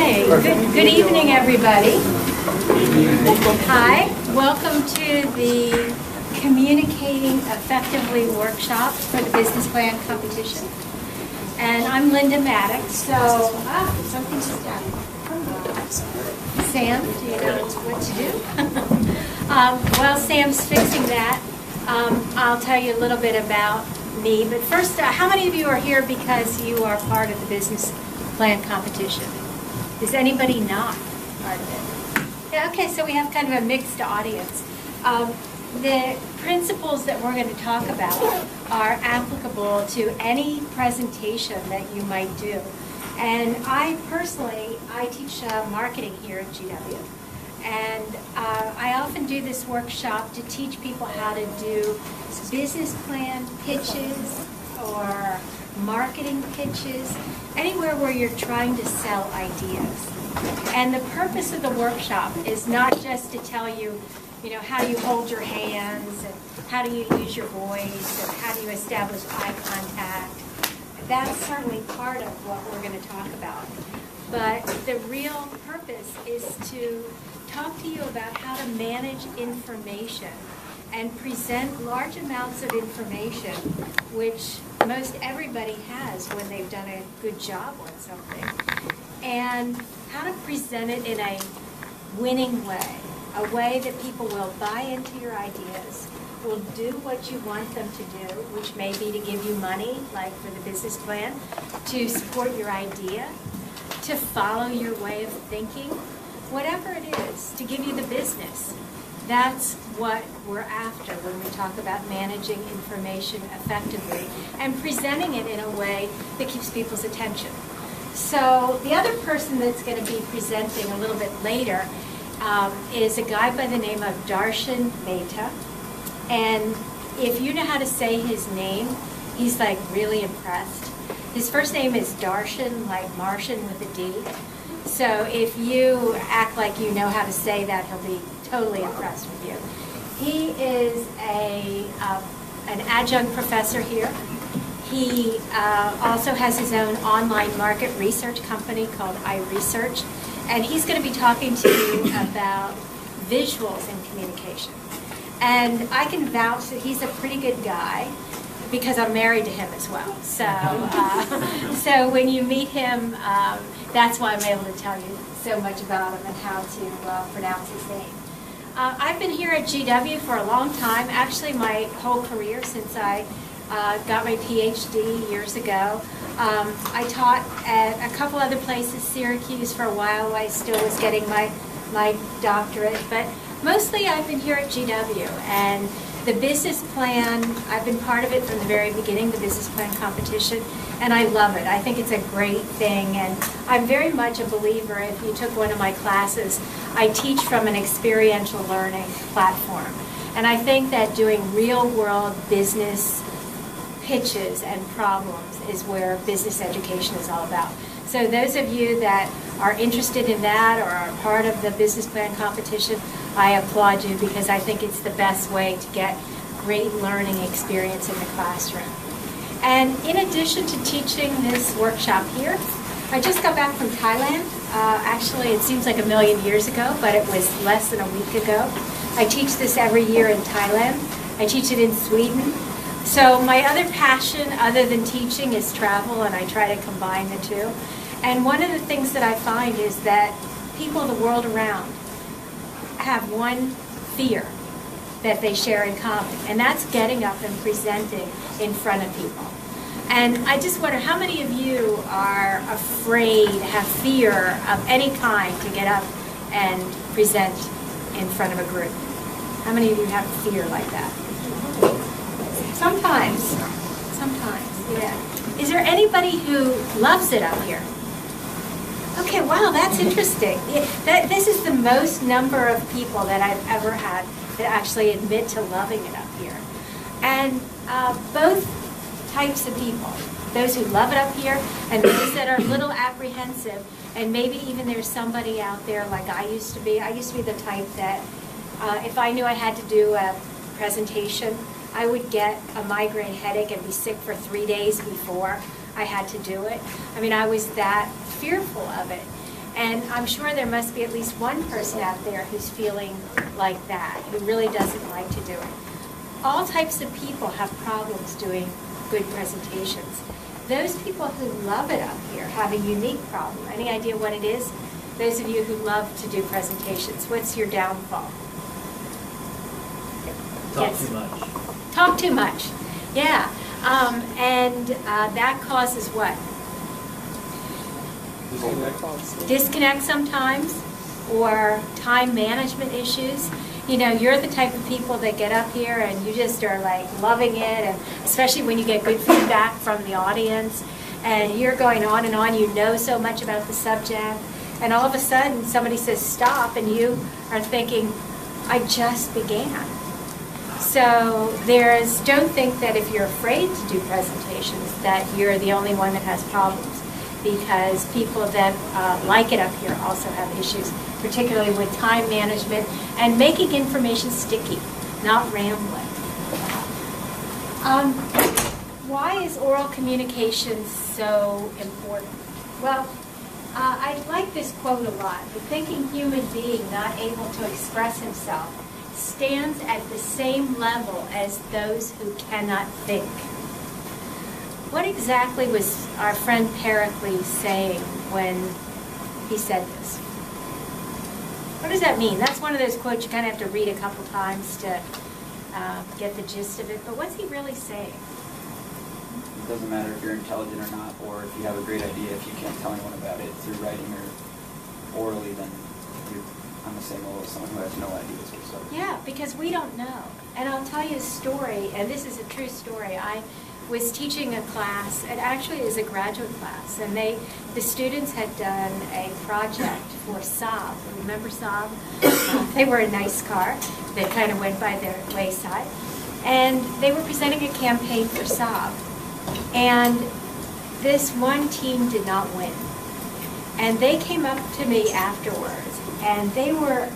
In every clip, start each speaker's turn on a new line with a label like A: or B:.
A: Okay, good evening, everybody. Hi, welcome to the Communicating Effectively workshop for the Business Plan Competition. And I'm Lynda Maddox, so, something just happened. Sam, do you know what to do? While Sam's fixing that, I'll tell you a little bit about me. But first, how many of you are here because you are part of the Business Plan Competition? Is anybody not part of it? Yeah, okay, so we have kind of a mixed audience. The principles that we're going to talk about are applicable to any presentation that you might do. And I personally teach marketing here at GW. And I often do this workshop to teach people how to do business plan pitches or marketing pitches, anywhere where you're trying to sell ideas. And the purpose of the workshop is not just to tell you, how do you hold your hands, and how do you use your voice, and how do you establish eye contact. That's certainly part of what we're going to talk about. But the real purpose is to talk to you about how to manage information and present large amounts of information, which most everybody has when they've done a good job on something, and how to present it in a winning way, a way that people will buy into your ideas, will do what you want them to do, which may be to give you money, like for the business plan, to support your idea, to follow your way of thinking, whatever it is, to give you the business. That's what we're after when we talk about managing information effectively and presenting it in a way that keeps people's attention. So the other person that's going to be presenting a little bit later is a guy by the name of Darshan Mehta. And if you know how to say his name, he's like really impressed. His first name is Darshan, like Martian with a D. So if you act like you know how to say that, he'll be totally impressed with you. He is an adjunct professor here. He also has his own online market research company called iResearch, and he's going to be talking to you about visuals in communication. And I can vouch that he's a pretty good guy because I'm married to him as well. So, so when you meet him, that's why I'm able to tell you so much about him and how to pronounce his name. I've been here at GW for a long time, actually my whole career since I got my PhD years ago. I taught at a couple other places, Syracuse for a while. I still was getting my doctorate, but mostly I've been here at GW. And the business plan, I've been part of it from the very beginning, the business plan competition, and I love it. I think it's a great thing, and I'm very much a believer. If you took one of my classes, I teach from an experiential learning platform. And I think that doing real-world business pitches and problems is where business education is all about. So those of you that are interested in that or are part of the business plan competition, I applaud you because I think it's the best way to get great learning experience in the classroom. And in addition to teaching this workshop here, I just got back from Thailand. Actually, it seems like a million years ago, but it was less than a week ago. I teach this every year in Thailand. I teach it in Sweden. So my other passion, other than teaching, is travel, and I try to combine the two. And one of the things that I find is that people the world around have one fear that they share in common, and that's getting up and presenting in front of people. And I just wonder, how many of you are afraid, have fear of any kind to get up and present in front of a group? How many of you have fear like that? Sometimes, yeah. Is there anybody who loves it up here? Okay, wow, that's interesting. This is the most number of people that I've ever had that actually admit to loving it up here. And both types of people, those who love it up here and those that are a little apprehensive, and maybe even there's somebody out there like I used to be. I used to be the type that if I knew I had to do a presentation, I would get a migraine headache and be sick for 3 days before I had to do it. I mean, I was that fearful of it. And I'm sure there must be at least one person out there who's feeling like that, who really doesn't like to do it. All types of people have problems doing good presentations. Those people who love it up here have a unique problem. Any idea what it is? Those of you who love to do presentations, what's your downfall?
B: Talk too much.
A: Talk too much, yeah. And that causes what? Disconnect sometimes, or time management issues. You know, you're the type of people that get up here and you just are like loving it, and especially when you get good feedback from the audience, and you're going on and on, you know so much about the subject, and all of a sudden somebody says stop, and you are thinking, I just began. So don't think that if you're afraid to do presentations that you're the only one that has problems, because people that like it up here also have issues, particularly with time management and making information sticky, not rambling. Why is oral communication so important? Well, I like this quote a lot. The thinking human being not able to express himself stands at the same level as those who cannot think. What exactly was our friend Pericles saying when he said this? What does that mean? That's one of those quotes you kind of have to read a couple times to get the gist of it. But what's he really saying?
C: It doesn't matter if you're intelligent or not, or if you have a great idea, if you can't tell anyone about it through writing or orally, then you're on the same level as someone who has no ideas whatsoever.
A: Yeah, because we don't know. And I'll tell you a story, and this is a true story. I was teaching a class, and actually it was a graduate class, and the students had done a project for Saab. Remember Saab? They were a nice car that kind of went by their wayside. And they were presenting a campaign for Saab. And this one team did not win. And they came up to me afterwards, and they were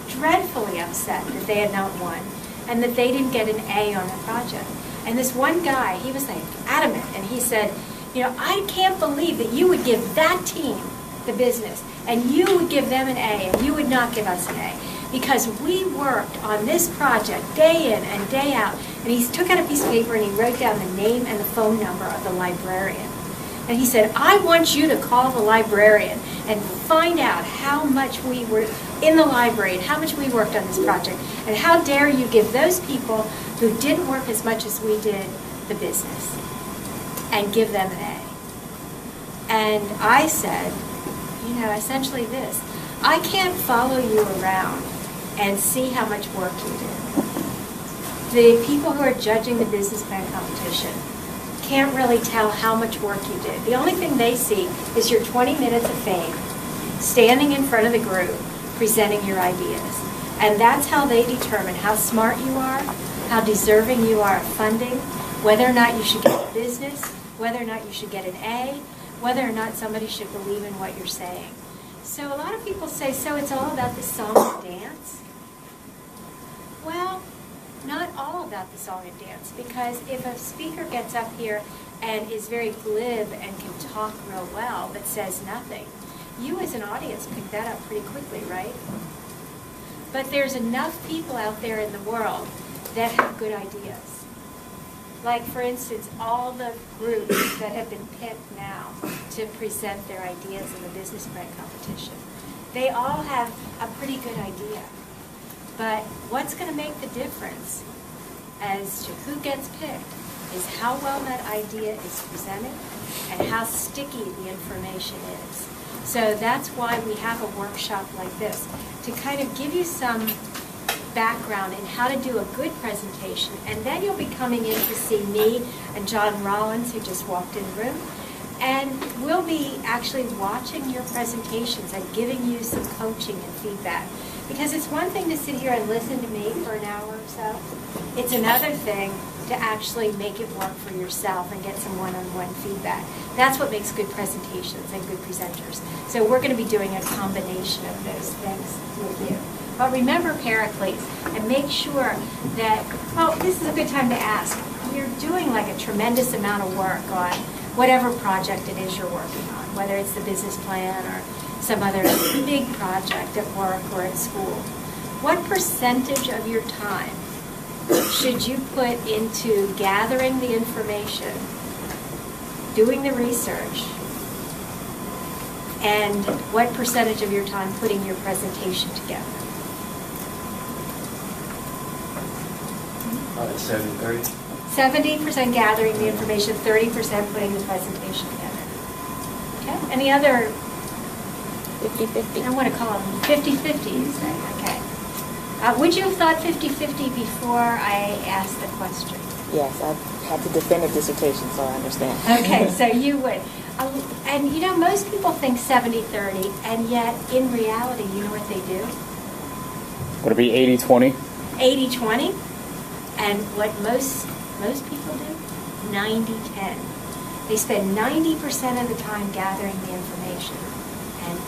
A: dreadfully upset that they had not won, and that they didn't get an A on the project. And this one guy, he was like adamant, and he said, you know, I can't believe that you would give that team the business, and you would give them an A, and you would not give us an A, because we worked on this project day in and day out. And he took out a piece of paper and he wrote down the name and the phone number of the librarian. And he said, I want you to call the librarian and find out how much we were in the library and how much we worked on this project. And how dare you give those people who didn't work as much as we did the business and give them an A. And I said, you know, essentially this, I can't follow you around and see how much work you did. The people who are judging the business plan competition can't really tell how much work you did. The only thing they see is your 20 minutes of fame, standing in front of the group, presenting your ideas. And that's how they determine how smart you are, how deserving you are of funding, whether or not you should get a business, whether or not you should get an A, whether or not somebody should believe in what you're saying. So a lot of people say, so it's all about the song and dance? Well, not all about the song and dance, because if a speaker gets up here and is very glib and can talk real well but says nothing, you as an audience pick that up pretty quickly, right? But there's enough people out there in the world that have good ideas. Like, for instance, all the groups that have been picked now to present their ideas in the business plan competition, they all have a pretty good idea. But what's going to make the difference as to who gets picked is how well that idea is presented and how sticky the information is. So that's why we have a workshop like this, to kind of give you some background in how to do a good presentation. And then you'll be coming in to see me and John Rollins, who just walked in the room. And we'll be actually watching your presentations and giving you some coaching and feedback. Because it's one thing to sit here and listen to me for an hour or so. It's another thing to actually make it work for yourself and get some one-on-one feedback. That's what makes good presentations and good presenters. So we're going to be doing a combination of those things with you. But remember Pericles, and make sure that, well, this is a good time to ask. You're doing like a tremendous amount of work on whatever project it is you're working on, whether it's the business plan or some other big project at work or at school. What percentage of your time should you put into gathering the information, doing the research, and what percentage of your time putting your presentation together?
B: 70-30.
A: 70% gathering the information, 30% putting the presentation together. Okay, any other?
D: 50-50.
A: I want to call them 50-50, you say, okay. Would you have thought 50-50 before I asked the question?
D: Yes, I've had to defend a dissertation, so I understand.
A: Okay, so you would. And you know, most people think 70-30, and yet in reality, you know what they do?
E: Would it be 80-20?
A: 80-20. And what most people do? 90-10. They spend 90% of the time gathering the information and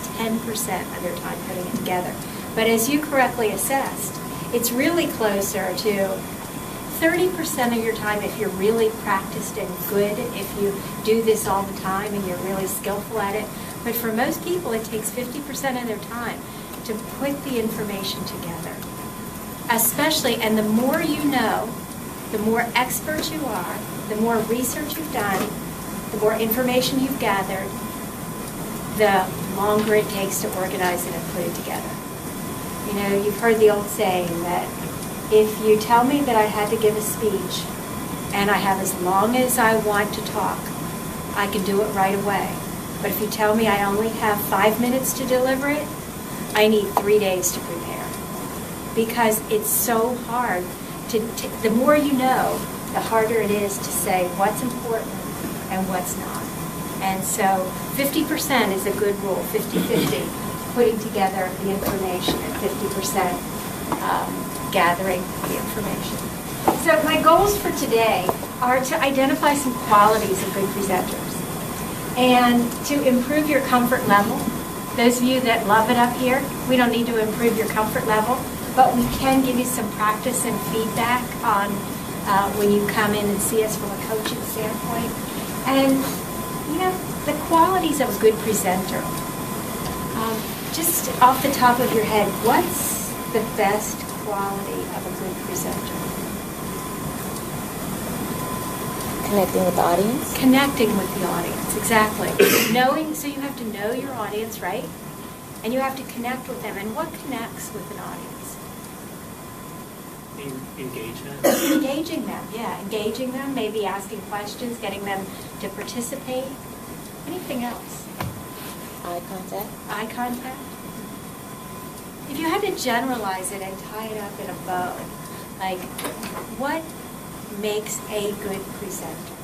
A: 10% of their time putting it together. But as you correctly assessed, it's really closer to 30% of your time if you're really practiced and good, if you do this all the time and you're really skillful at it. But for most people, it takes 50% of their time to put the information together. Especially, and the more you know, the more expert you are, the more research you've done, the more information you've gathered, the longer it takes to organize it and put it together. You know, you've heard the old saying that if you tell me that I had to give a speech and I have as long as I want to talk, I can do it right away. But if you tell me I only have 5 minutes to deliver it, I need 3 days to prepare. Because it's so hard the more you know, the harder it is to say what's important and what's not. And so 50% is a good rule, 50-50, putting together the information and 50% gathering the information. So my goals for today are to identify some qualities of good presenters and to improve your comfort level. Those of you that love it up here, we don't need to improve your comfort level, but we can give you some practice and feedback on when you come in and see us from a coaching standpoint. And, you know, the qualities of a good presenter. Just off the top of your head, what's the best quality of a good presenter?
D: Connecting with the audience?
A: Connecting with the audience, exactly. Knowing, so you have to know your audience, right? And you have to connect with them. And what connects with an audience?
B: Engagement.
A: Engaging them, yeah. Engaging them, maybe asking questions, getting them to participate. Anything else?
D: Eye contact?
A: Eye contact? If you had to generalize it and tie it up in a bow, like, what makes a good presenter?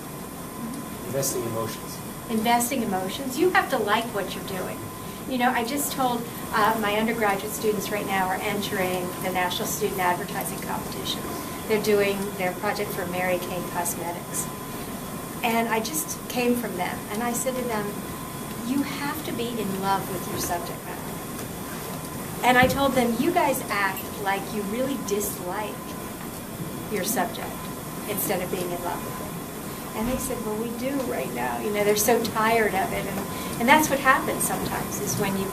B: Investing emotions.
A: Investing emotions. You have to like what you're doing. You know, I just told my undergraduate students right now are entering the National Student Advertising Competition. They're doing their project for Mary Kay Cosmetics. And I just came from them, and I said to them, you have to be in love with your subject matter. And I told them, you guys act like you really dislike your subject instead of being in love with it. And they said, well, we do right now. You know, they're so tired of it. And that's what happens sometimes, is when you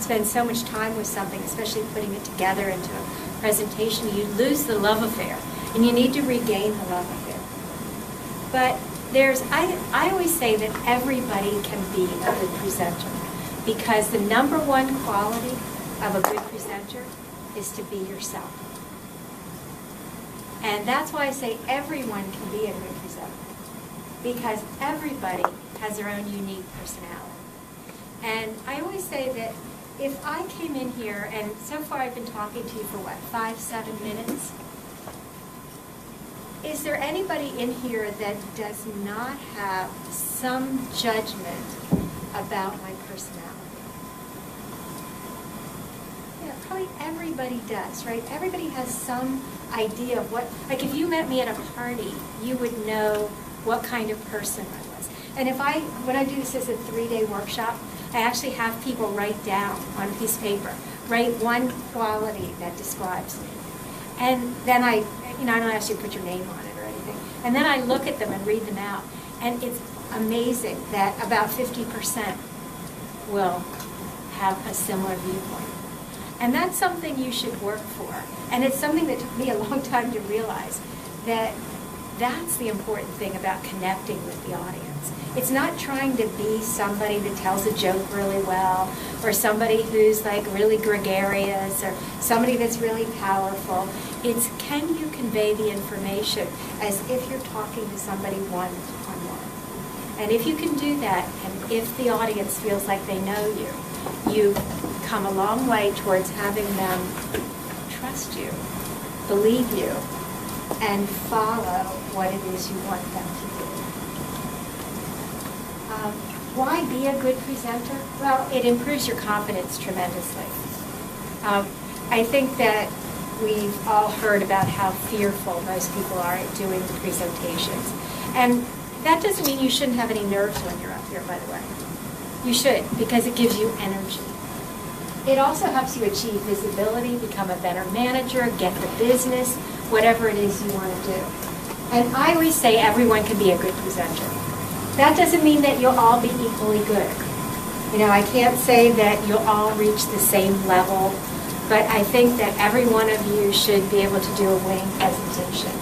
A: spend so much time with something, especially putting it together into a presentation, you lose the love affair. And you need to regain the love affair. But I always say that everybody can be a good presenter, because the number one quality of a good presenter is to be yourself. And that's why I say everyone can be a good presenter, because everybody has their own unique personality. And I always say that if I came in here, and so far I've been talking to you for what, 5-7 minutes? Is there anybody in here that does not have some judgment about my personality? Yeah, probably everybody does, right? Everybody has some idea of what, like if you met me at a party, you would know what kind of person I was. And when I do this as a 3-day workshop, I actually have people write down on a piece of paper, write one quality that describes me. And then I don't ask you to put your name on it or anything. And then I look at them and read them out. And it's amazing that about 50% will have a similar viewpoint. And that's something you should work for. And it's something that took me a long time to realize, that that's the important thing about connecting with the audience. It's not trying to be somebody that tells a joke really well, or somebody who's like really gregarious, or somebody that's really powerful. It's, can you convey the information as if you're talking to somebody one-on-one? And if you can do that, and if the audience feels like they know you, you come a long way towards having them trust you, believe you, and follow what it is you want them to do. Why be a good presenter? Well, it improves your confidence tremendously. I think that we've all heard about how fearful most people are at doing the presentations. And that doesn't mean you shouldn't have any nerves when you're up here, by the way. You should, because it gives you energy. It also helps you achieve visibility, become a better manager, get the business, whatever it is you want to do. And I always say everyone can be a good presenter. That doesn't mean that you'll all be equally good. You know, I can't say that you'll all reach the same level, but I think that every one of you should be able to do a winning presentation.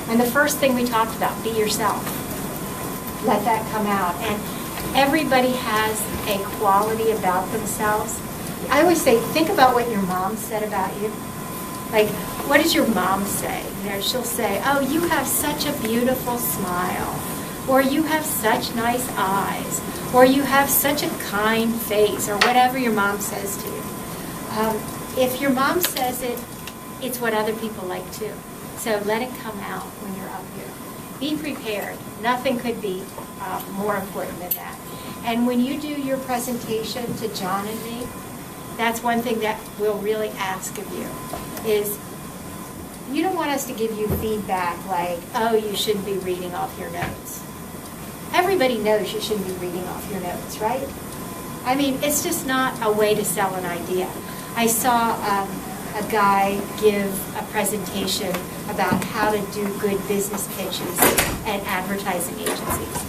A: And the first thing we talked about, be yourself. Let that come out. And everybody has a quality about themselves. I always say, think about what your mom said about you. Like, what does your mom say? You know, she'll say, oh, you have such a beautiful smile, or you have such nice eyes, or you have such a kind face, or whatever your mom says to you. If your mom says it, it's what other people like too. So let it come out when you're up here. Be prepared. Nothing could be more important than that. And when you do your presentation to John and me, that's one thing that we'll really ask of you, is you don't want us to give you feedback like, oh, you shouldn't be reading off your notes. Everybody knows you shouldn't be reading off your notes, right? I mean, it's just not a way to sell an idea. I saw a guy give a presentation about how to do good business pitches at advertising agencies.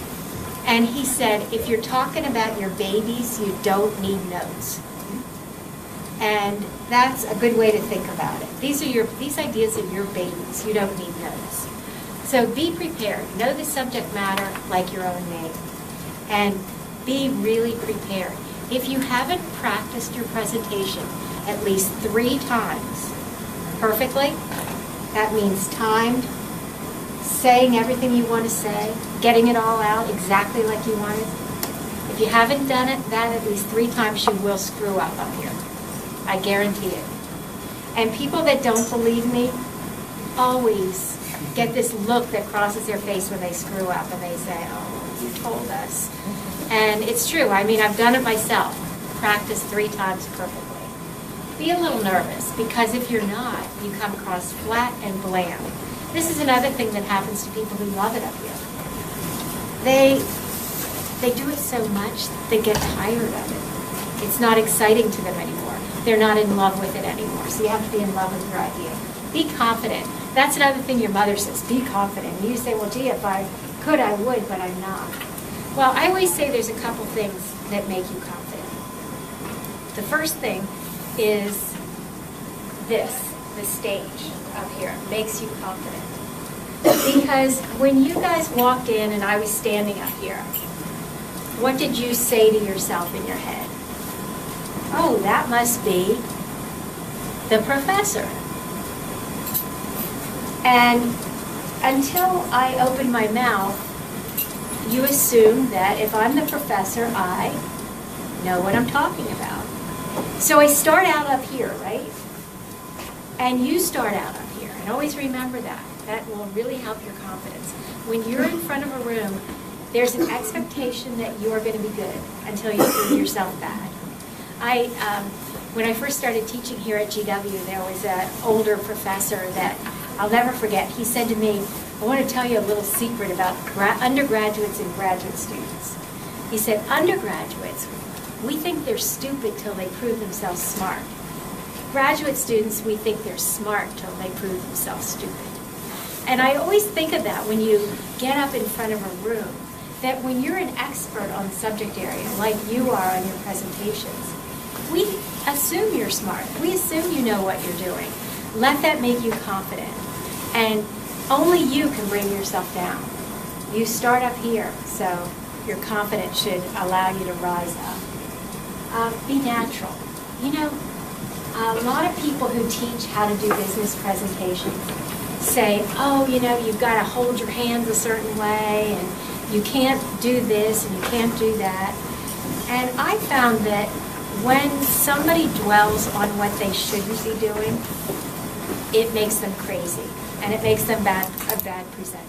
A: And he said, if you're talking about your babies, you don't need notes. And that's a good way to think about it. These ideas are your babies. You don't need notes. So be prepared. Know the subject matter like your own name. And be really prepared. If you haven't practiced your presentation at least 3 times perfectly, that means timed, saying everything you want to say, getting it all out exactly like you want it. If you haven't done it, that at least 3 times you will screw up here. I guarantee it. And people that don't believe me always get this look that crosses their face when they screw up, and they say, oh, you told us. And it's true. I mean, I've done it myself. Practice 3 times perfectly. Be a little nervous, because if you're not, you come across flat and bland. This is another thing that happens to people who love it up here. They do it so much, they get tired of it. It's not exciting to them anymore. They're not in love with it anymore. So you have to be in love with your idea. Be confident. That's another thing your mother says, be confident. And you say, well, gee, if I could, I would, but I'm not. Well, I always say there's a couple things that make you confident. The first thing is this, the stage up here, makes you confident. Because when you guys walked in and I was standing up here, what did you say to yourself in your head? Oh, that must be the professor. And until I open my mouth, you assume that if I'm the professor, I know what I'm talking about. So I start out up here, right? And you start out up here. And always remember that. That will really help your confidence. When you're in front of a room, there's an expectation that you are going to be good until you prove yourself bad. When I first started teaching here at GW, there was an older professor that I'll never forget. He said to me, I want to tell you a little secret about undergraduates and graduate students. He said, undergraduates, we think they're stupid till they prove themselves smart. Graduate students, we think they're smart till they prove themselves stupid. And I always think of that when you get up in front of a room, that when you're an expert on the subject area, like you are on your presentations, we assume you're smart. We assume you know what you're doing. Let that make you confident. And only you can bring yourself down. You start up here, so your confidence should allow you to rise up. Be natural. You know, a lot of people who teach how to do business presentations say, oh, you know, you've got to hold your hands a certain way, and you can't do this, and you can't do that. And I found that when somebody dwells on what they shouldn't be doing, it makes them crazy, and it makes them a bad presenter.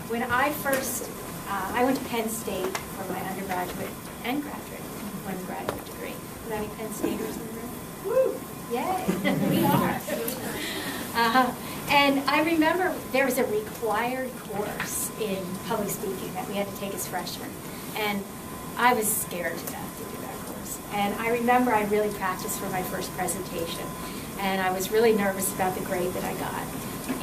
A: When I first, I went to Penn State for my undergraduate and graduate, one graduate degree. Do any Penn Staters in the room? Woo! Yay! We are. And I remember there was a required course in public speaking that we had to take as freshmen. And I was scared to death to do that course. And I remember I really practiced for my first presentation. And I was really nervous about the grade that I got.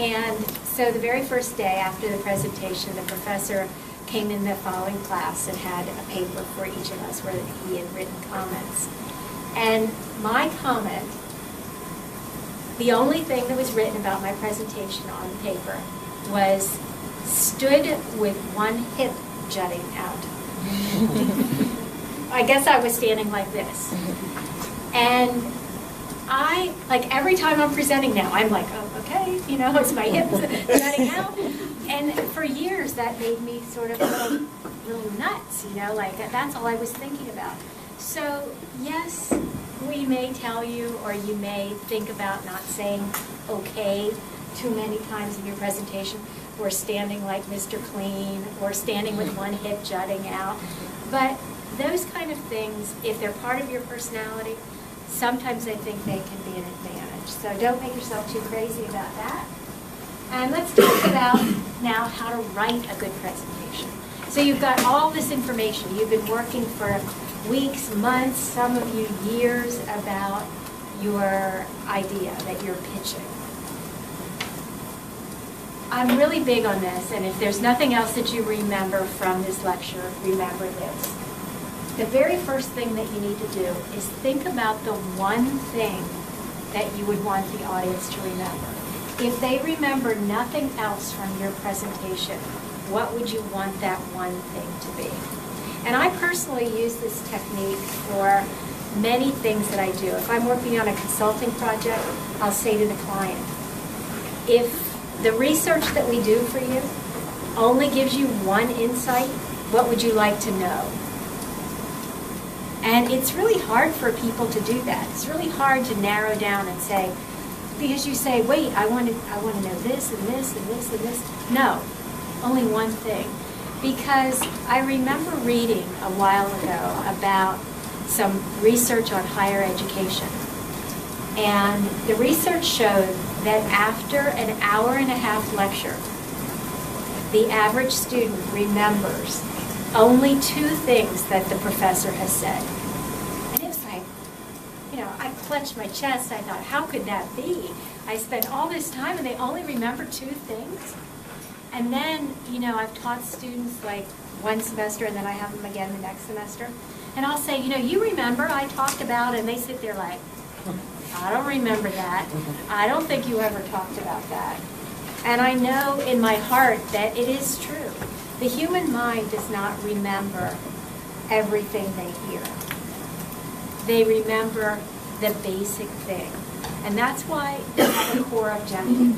A: And so the very first day after the presentation, the professor came in the following class and had a paper for each of us where he had written comments. And my comment, the only thing that was written about my presentation on the paper was stood with one hip jutting out. I guess I was standing like this. And I, like every time I'm presenting now, I'm like, oh, okay, you know, it's my hips jutting out. And for years that made me sort of a little nuts, you know, like that's all I was thinking about. So yes, we may tell you, or you may think about not saying okay too many times in your presentation, or standing like Mr. Clean, or standing with one hip jutting out. But those kind of things, if they're part of your personality, sometimes I think they can be an advantage. So don't make yourself too crazy about that. And let's talk about now how to write a good presentation. So you've got all this information. You've been working for weeks, months, some of you years about your idea that you're pitching. I'm really big on this, and if there's nothing else that you remember from this lecture, remember this. The very first thing that you need to do is think about the one thing that you would want the audience to remember. If they remember nothing else from your presentation, what would you want that one thing to be? And I personally use this technique for many things that I do. If I'm working on a consulting project, I'll say to the client, if the research that we do for you only gives you one insight, what would you like to know? And it's really hard for people to do that. It's really hard to narrow down and say, because you say, wait, I want to know this and this and this and this. No, only one thing. Because I remember reading a while ago about some research on higher education. And the research showed that after an hour-and-a-half lecture, the average student remembers only two things that the professor has said. And it was like, you know, I clutched my chest. I thought, how could that be? I spent all this time and they only remember two things? And then, you know, I've taught students like one semester and then I have them again the next semester. And I'll say, you know, you remember I talked about, and they sit there like, I don't remember that. I don't think you ever talked about that. And I know in my heart that it is true. The human mind does not remember everything they hear. They remember the basic thing. And that's why they have a core objective.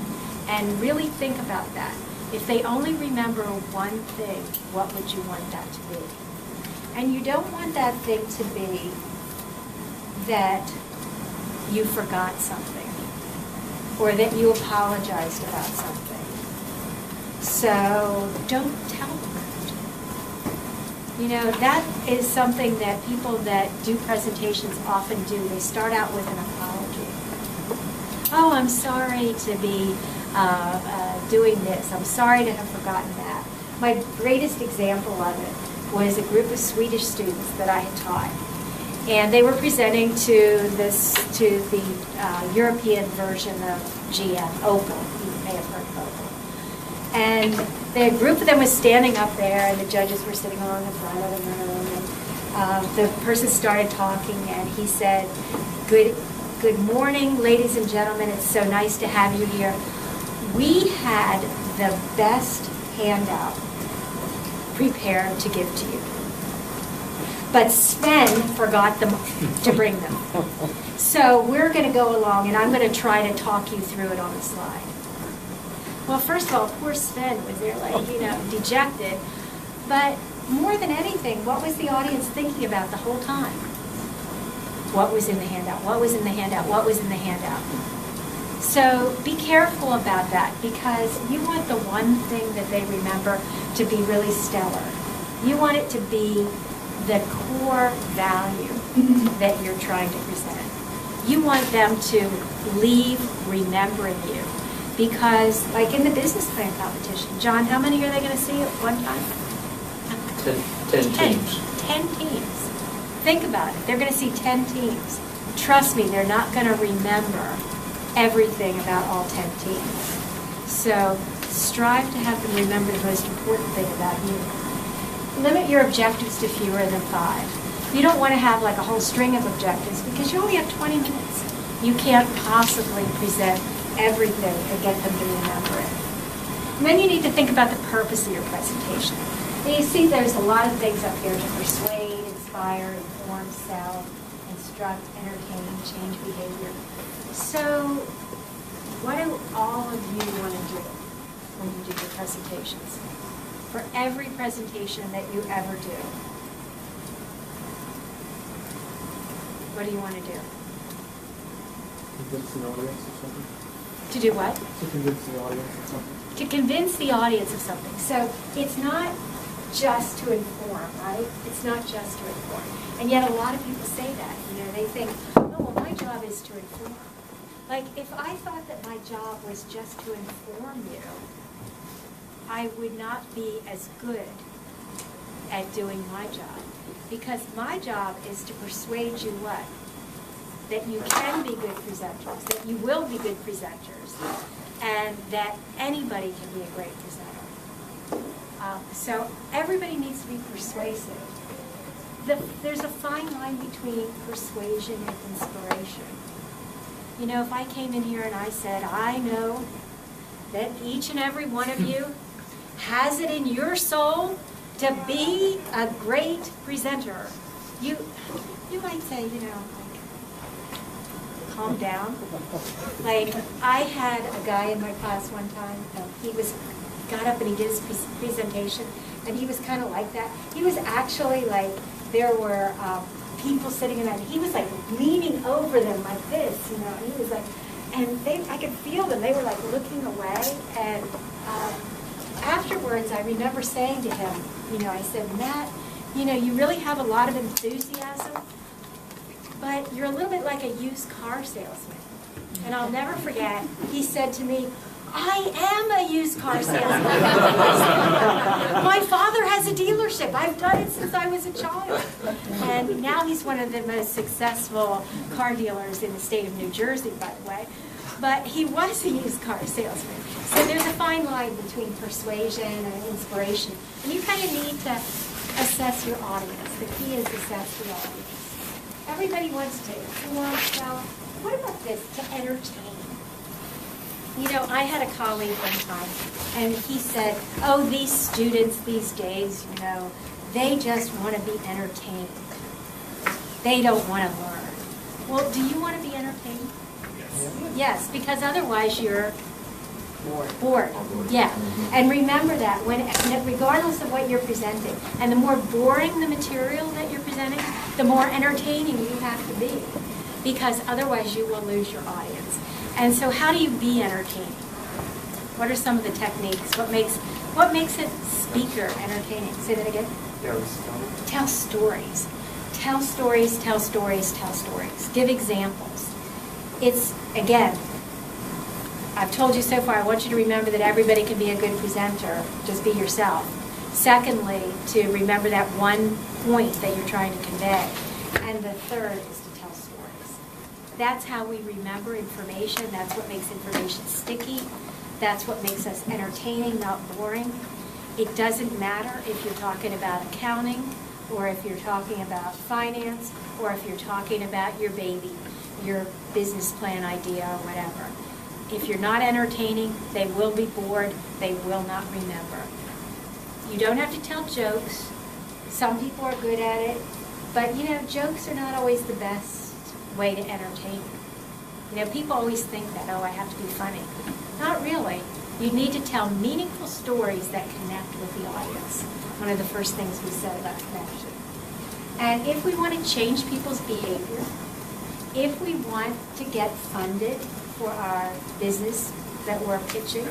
A: And really think about that. If they only remember one thing, what would you want that to be? And you don't want that thing to be that you forgot something or that you apologized about something. So don't tell them that. You know, that is something that people that do presentations often do. They start out with an apology. Oh, I'm sorry to be doing this. I'm sorry to have forgotten that. My greatest example of it was a group of Swedish students that I had taught. And they were presenting to the European version of GM, Opel. You may have heard of Opel. And the group of them was standing up there, and the judges were sitting along the front of the room, and the person started talking, and he said, Good morning, ladies and gentlemen. It's so nice to have you here. We had the best handout prepared to give to you. But Sven forgot them to bring them. So we're going to go along, and I'm going to try to talk you through it on the slide. Well, first of all, poor Sven was there, like, dejected. But more than anything, what was the audience thinking about the whole time? What was in the handout? What was in the handout? What was in the handout? So be careful about that, because you want the one thing that they remember to be really stellar. You want it to be the core value that you're trying to present. You want them to leave remembering you. Because, like in the business plan competition, John, how many are they going to see at one time?
B: 10 teams.
A: 10 teams. Think about it. They're going to see 10 teams. Trust me, they're not going to remember everything about all 10 teams. So strive to have them remember the most important thing about you. Limit your objectives to fewer than 5. You don't want to have like a whole string of objectives, because you only have 20 minutes. You can't possibly present everything and get them to remember it. And then you need to think about the purpose of your presentation. And you see there's a lot of things up here to persuade, inspire, inform, sell, instruct, entertain, change behavior. So what do all of you want to do when you do your presentations? For every presentation that you ever do, what do you want to do?
F: Convince the audience of something.
A: To do what?
F: To convince the audience of something.
A: To convince the audience of something. So it's not just to inform, right? It's not just to inform. And yet a lot of people say that. They think, oh, well, my job is to inform. Like, if I thought that my job was just to inform you, I would not be as good at doing my job. Because my job is to persuade you what? That you can be good presenters, that you will be good presenters, and that anybody can be a great presenter. So everybody needs to be persuasive. There's a fine line between persuasion and inspiration. If I came in here and I said, I know that each and every one of you has it in your soul to be a great presenter, you might say, calm down. Like, I had a guy in my class one time, he got up and he did his presentation, and he was kind of like that. He was actually like, there were people sitting in that, and he was like leaning over them like this, and he was like, and I could feel them, they were like looking away, and afterwards I remember saying to him, I said, Matt, you really have a lot of enthusiasm, but you're a little bit like a used car salesman. And I'll never forget, he said to me, I am a used car salesman. My father has a dealership. I've done it since I was a child. And now he's one of the most successful car dealers in the state of New Jersey, by the way. But he was a used car salesman. So there's a fine line between persuasion and inspiration. And you kind of need to assess your audience. The key is assess the audience. Everybody wants to inform, sell. What about this? To entertain. I had a colleague one time, and he said, oh, these students these days, they just want to be entertained. They don't want to learn. Well, do you want to be entertained? Yes, because otherwise you're bored. Yeah. And remember that regardless of what you're presenting, and the more boring the material that you're presenting, the more entertaining you have to be, because otherwise you will lose your audience. And so how do you be entertaining? What are some of the techniques? What makes a speaker entertaining? Say that again. Tell stories. Tell stories, tell stories, tell stories. Give examples. It's, again, I've told you so far, I want you to remember that everybody can be a good presenter. Just be yourself. Secondly, to remember that one point that you're trying to convey. And the third is to tell stories. That's how we remember information. That's what makes information sticky. That's what makes us entertaining, not boring. It doesn't matter if you're talking about accounting, or if you're talking about finance, or if you're talking about your baby, your business plan idea, or whatever. If you're not entertaining, they will be bored, they will not remember. You don't have to tell jokes. Some people are good at it, but jokes are not always the best way to entertain. People always think that, oh, I have to be funny. Not really. You need to tell meaningful stories that connect with the audience. One of the first things we said about connection. And if we want to change people's behavior, if we want to get funded for our business that we're pitching,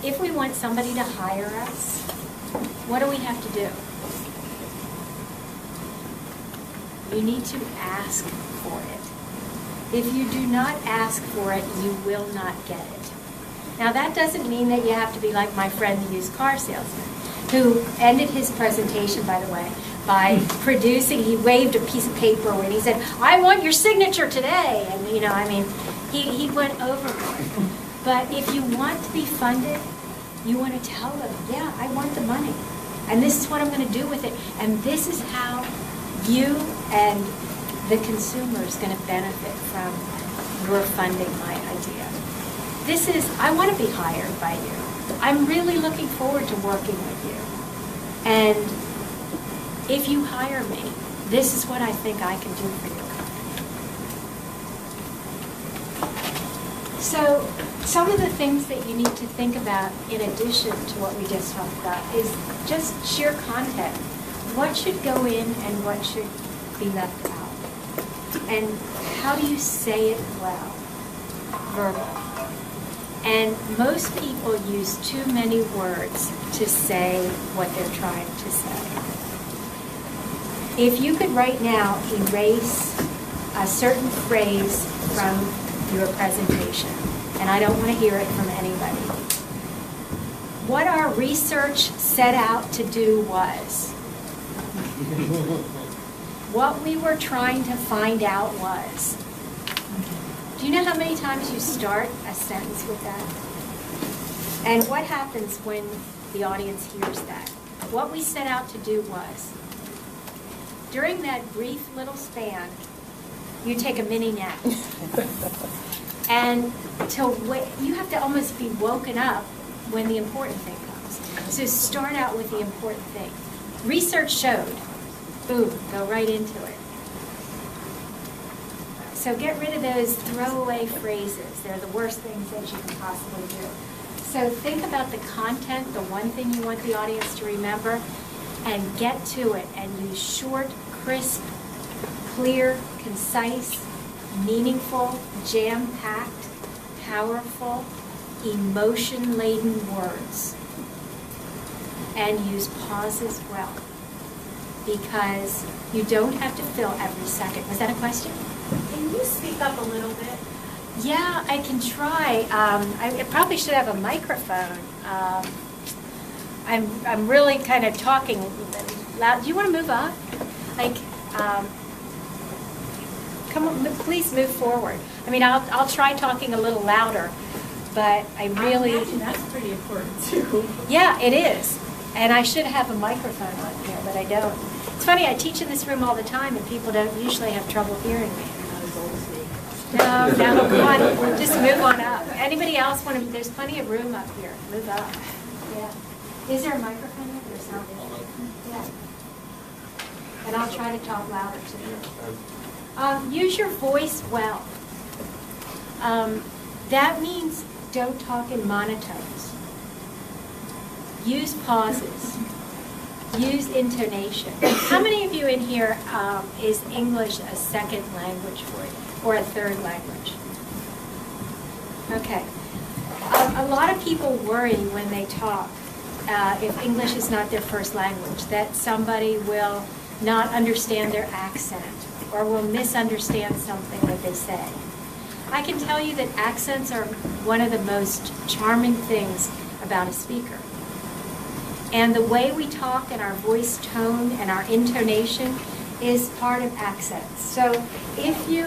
A: if we want somebody to hire us, what do we have to do? You need to ask for it. If you do not ask for it, you will not get it. Now that doesn't mean that you have to be like my friend, the used car salesman, who ended his presentation, by the way, by he waved a piece of paper when he said, I want your signature today. And he went overboard. But if you want to be funded, you want to tell them, yeah, I want the money. And this is what I'm going to do with it. And this is how you and the consumer is going to benefit from your funding my idea. I want to be hired by you. I'm really looking forward to working with you. And if you hire me, this is what I think I can do for your company. So some of the things that you need to think about in addition to what we just talked about is just sheer content. What should go in and what should be left out? And how do you say it well? Verbal. And most people use too many words to say what they're trying to say. If you could right now erase a certain phrase from your presentation, and I don't want to hear it from anybody, what our research set out to do was, what we were trying to find out was, do you know how many times you start a sentence with that? And what happens when the audience hears that? What we set out to do was, during that brief little span, you take a mini nap. And you have to almost be woken up when the important thing comes. So start out with the important thing. Research showed, boom, go right into it. So get rid of those throwaway phrases. They're the worst things that you can possibly do. So think about the content, the one thing you want the audience to remember, and get to it and use short, crisp, clear, concise, meaningful, jam-packed, powerful, emotion-laden words. And use pauses well, because you don't have to fill every second. Was that a question?
G: Can you speak up a little bit?
A: Yeah, I can try. I probably should have a microphone. I'm really kind of talking loud. Do you want to move up? Come on, please move forward. I mean, I'll try talking a little louder, but I really.
G: I imagine that's pretty important too.
A: Yeah, it is. And I should have a microphone on here, but I don't. It's funny, I teach in this room all the time, and people don't usually have trouble hearing me. No, come on, just move on up. Anybody else want to, there's plenty of room up here. Move up. Yeah. Is there a microphone up or something? Yeah. And I'll try to talk louder too. Use your voice well. That means don't talk in monotones. Use pauses. Use intonation. How many of you in here is English a second language for you, or a third language? Okay. A lot of people worry when they talk, if English is not their first language, that somebody will not understand their accent or will misunderstand something that they say. I can tell you that accents are one of the most charming things about a speaker. And the way we talk and our voice tone and our intonation is part of accents. So if you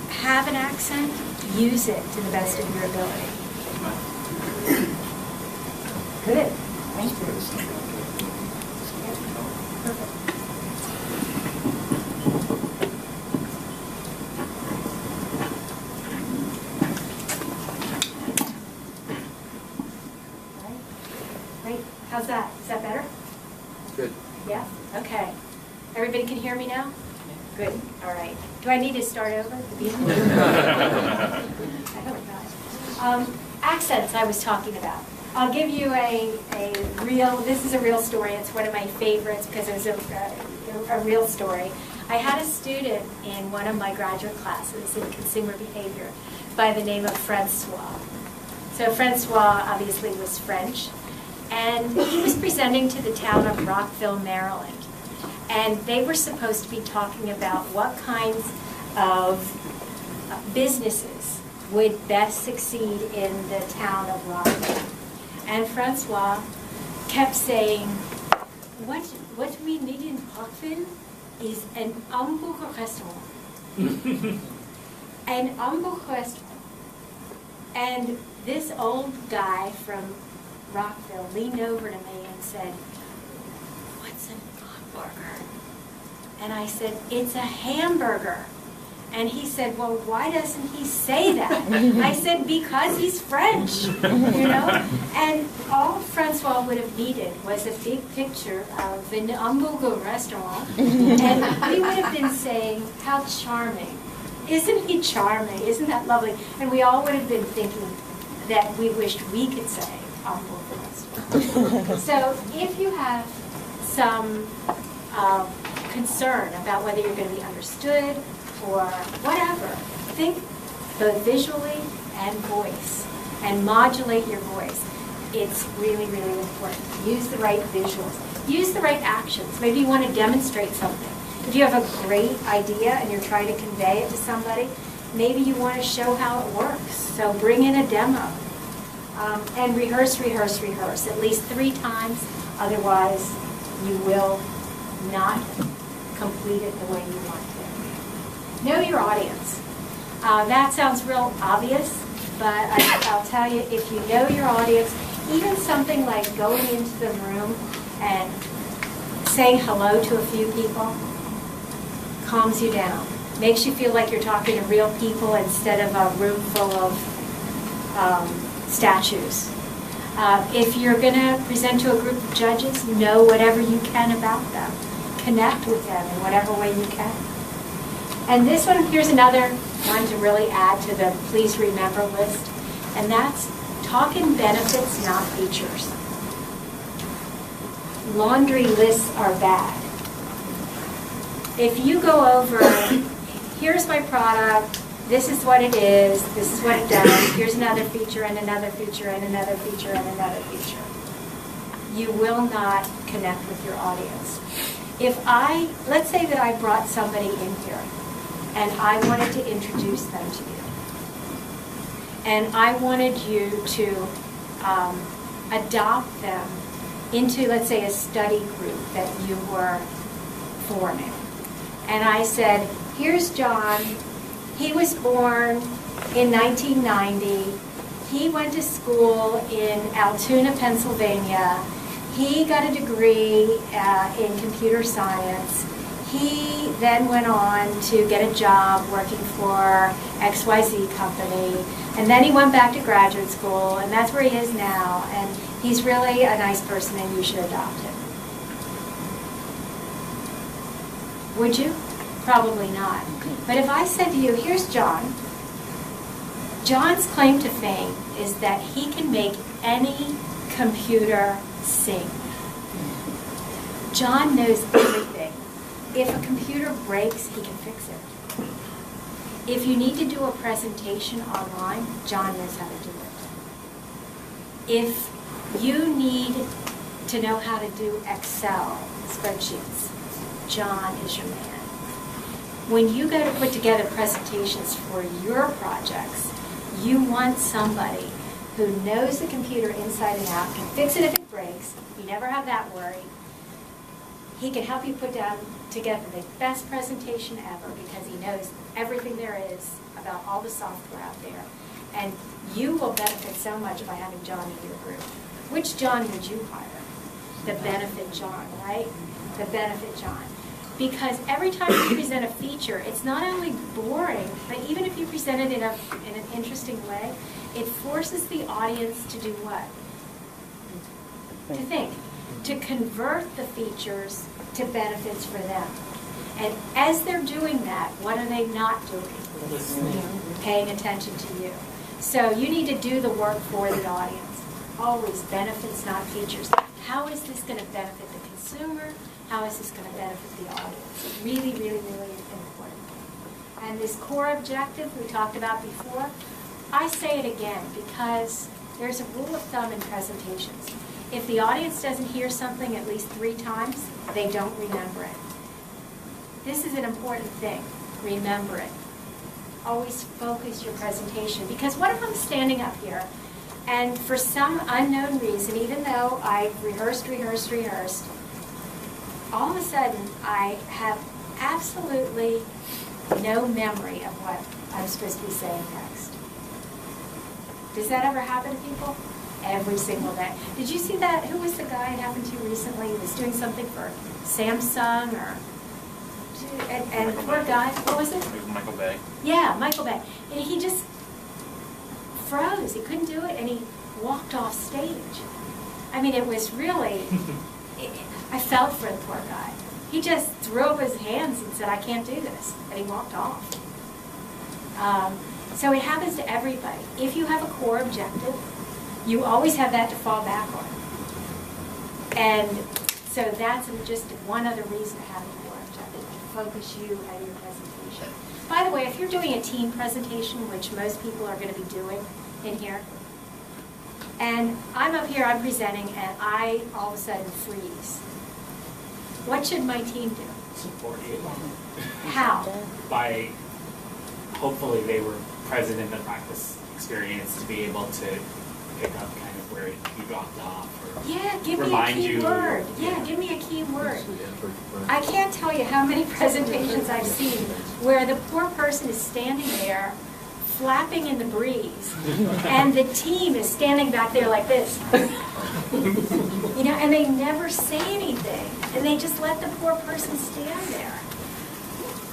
A: have an accent, use it to the best of your ability. Good. Thank you. How's that? Is that better?
B: Good.
A: Yeah? Okay. Everybody can hear me now? Good. All right. Do I need to start over at the beginning? I hope not. Accents I was talking about. I'll give you this is a real story. It's one of my favorites because it was a real story. I had a student in one of my graduate classes in consumer behavior by the name of Francois. So Francois obviously was French, and he was presenting to the town of Rockville, Maryland. And they were supposed to be talking about what kinds of businesses would best succeed in the town of Rockville. And Francois kept saying, what we need in Rockville is an hamburger restaurant. An hamburger restaurant. And this old guy from Rockville leaned over to me and said, "What's an hamburger?" And I said, "It's a hamburger." And he said, "Well, why doesn't he say that?" I said, "Because he's French, you know?" And all Francois would have needed was a big picture of an hamburger restaurant, and we would have been saying, "How charming. Isn't he charming? Isn't that lovely?" And we all would have been thinking that we wished we could say hamburger restaurant. So if you have some concern about whether you're going to be understood or whatever, think both visually and voice, and modulate your voice. It's really, really important. Use the right visuals. Use the right actions. Maybe you want to demonstrate something. If you have a great idea and you're trying to convey it to somebody, maybe you want to show how it works. So bring in a demo. And rehearse, rehearse, rehearse, at least 3 times. Otherwise, you will not complete it the way you want to. Know your audience. That sounds real obvious, but I'll tell you, if you know your audience, even something like going into the room and saying hello to a few people calms you down. Makes you feel like you're talking to real people instead of a room full of statues. If you're going to present to a group of judges, know whatever you can about them. Connect with them in whatever way you can. And this one, here's another one to really add to the please remember list, and that's talk in benefits, not features. Laundry lists are bad. If you go over, here's my product, this is what it is, this is what it does, here's another feature and another feature and another feature and another feature, you will not connect with your audience. Let's say that I brought somebody in here and I wanted to introduce them to you. And I wanted you to adopt them into, let's say, a study group that you were forming. And I said, here's John. He was born in 1990. He went to school in Altoona, Pennsylvania. He got a degree in computer science. He then went on to get a job working for XYZ company. And then he went back to graduate school, and that's where he is now. And he's really a nice person, and you should adopt him. Would you? Probably not. But if I said to you, here's John. John's claim to fame is that he can make any computer sing. John knows everything. If a computer breaks, he can fix it. If you need to do a presentation online, John knows how to do it. If you need to know how to do Excel spreadsheets, John is your man. When you go to put together presentations for your projects, you want somebody who knows the computer inside and out, can fix it if it breaks, you never have that worry. He can help you put together the best presentation ever because he knows everything there is about all the software out there. And you will benefit so much by having John in your group. Which John would you hire? The benefit John, right? The benefit John. Because every time you present a feature, it's not only boring, but even if you present it in an interesting way, it forces the audience to do what? To think. to convert the features to benefits for them. And as they're doing that, what are they not doing? Paying attention to you. So you need to do the work for the audience. Always benefits, not features. How is this going to benefit the consumer? How is this going to benefit the audience? Really, really, really important. And this core objective we talked about before, I say it again because there's a rule of thumb in presentations. If the audience doesn't hear something at least 3 times, they don't remember it. This is an important thing. Remember it. Always focus your presentation, because what if I'm standing up here and for some unknown reason, even though I've rehearsed, all of a sudden I have absolutely no memory of what I'm supposed to be saying next. Does that ever happen to people? Every single day. Did you see that? Who was the guy it happened to recently? He was doing something for Samsung and poor guy, what was it?
E: Michael Bay.
A: Yeah, Michael Bay. And he just froze. He couldn't do it, and he walked off stage. I mean, it was really, I felt for the poor guy. He just threw up his hands and said, I can't do this. And he walked off. So it happens to everybody. If you have a core objective, you always have that to fall back on. And so that's just one other reason to have a core objective, to focus you and your presentation. By the way, if you're doing a team presentation, which most people are going to be doing in here, and I'm up here, I'm presenting, and I all of a sudden freeze. What should my team do?
H: Support you.
A: How?
H: By, hopefully they were present in the practice experience to be able to pick up kind of where you dropped off. Or
A: Yeah, give me a
H: remind
A: key
H: you.
A: word. Yeah, give me a key word. I can't tell you how many presentations I've seen where the poor person is standing there flapping in the breeze and the team is standing back there like this. You know, and they never say anything, and they just let the poor person stand there.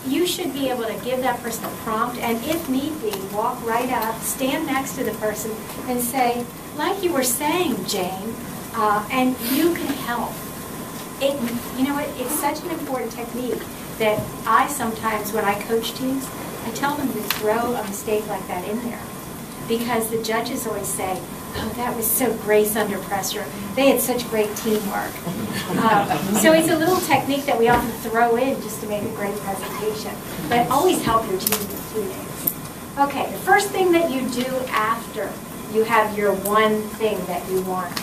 A: You should be able to give that person a prompt, and if need be, walk right up, stand next to the person, and say, like you were saying, Jane, and you can help. You know what? It's such an important technique that I sometimes, when I coach teams, I tell them to throw a mistake like that in there, because the judges always say, oh, that was so grace under pressure. They had such great teamwork. So it's a little technique that we often throw in just to make a great presentation. But always help your team with teammates. Okay, the first thing that you do after you have your one thing that you want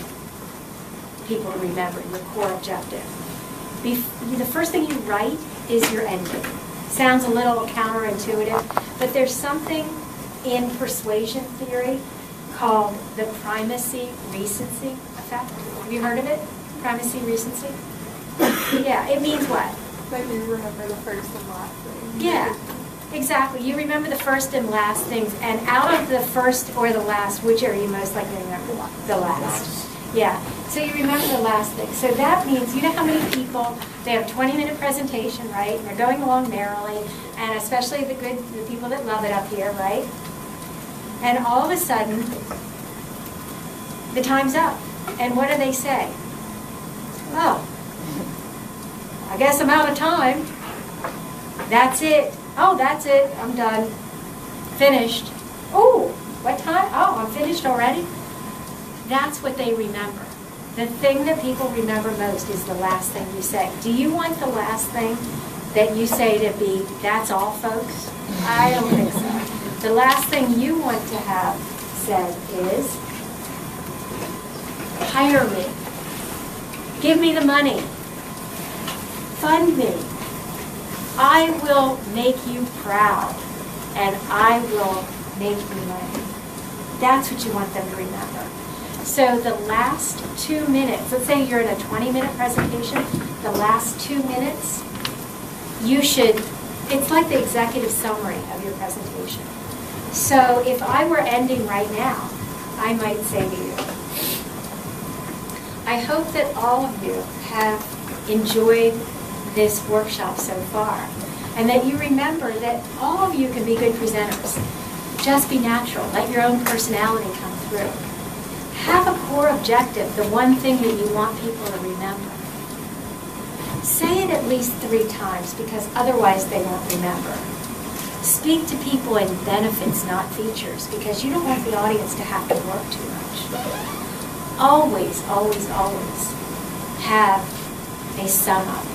A: people to remember, your core objective. The first thing you write is your ending. Sounds a little counterintuitive, but there's something in persuasion theory called the primacy-recency effect. Have you heard of it? Primacy-recency? Yeah, it means what?
G: Like you remember the first and last thing.
A: Yeah, exactly. You remember the first and last things, and out of the first or the last, which are you most likely to remember? The last. Yeah, so you remember the last thing. So that means, you know how many people, they have a 20-minute presentation, right? And they're going along merrily, and especially the people that love it up here, right? And all of a sudden, the time's up. And what do they say? Oh, I guess I'm out of time. That's it. Oh, that's it. I'm done. Finished. Oh, what time? Oh, I'm finished already? That's what they remember. The thing that people remember most is the last thing you say. Do you want the last thing that you say to be, that's all, folks? I don't think so. The last thing you want to have said is, hire me. Give me the money. Fund me. I will make you proud, and I will make you money. That's what you want them to remember. So the last 2 minutes, let's say you're in a 20-minute presentation, the last 2 minutes, you should, it's like the executive summary of your presentation. So if I were ending right now, I might say to you, I hope that all of you have enjoyed this workshop so far, and that you remember that all of you can be good presenters. Just be natural. Let your own personality come through. have a core objective, the one thing that you want people to remember. Say it at least 3 times, because otherwise they won't remember. Speak to people in benefits, not features, because you don't want the audience to have to work too much. Always, always, always have a sum up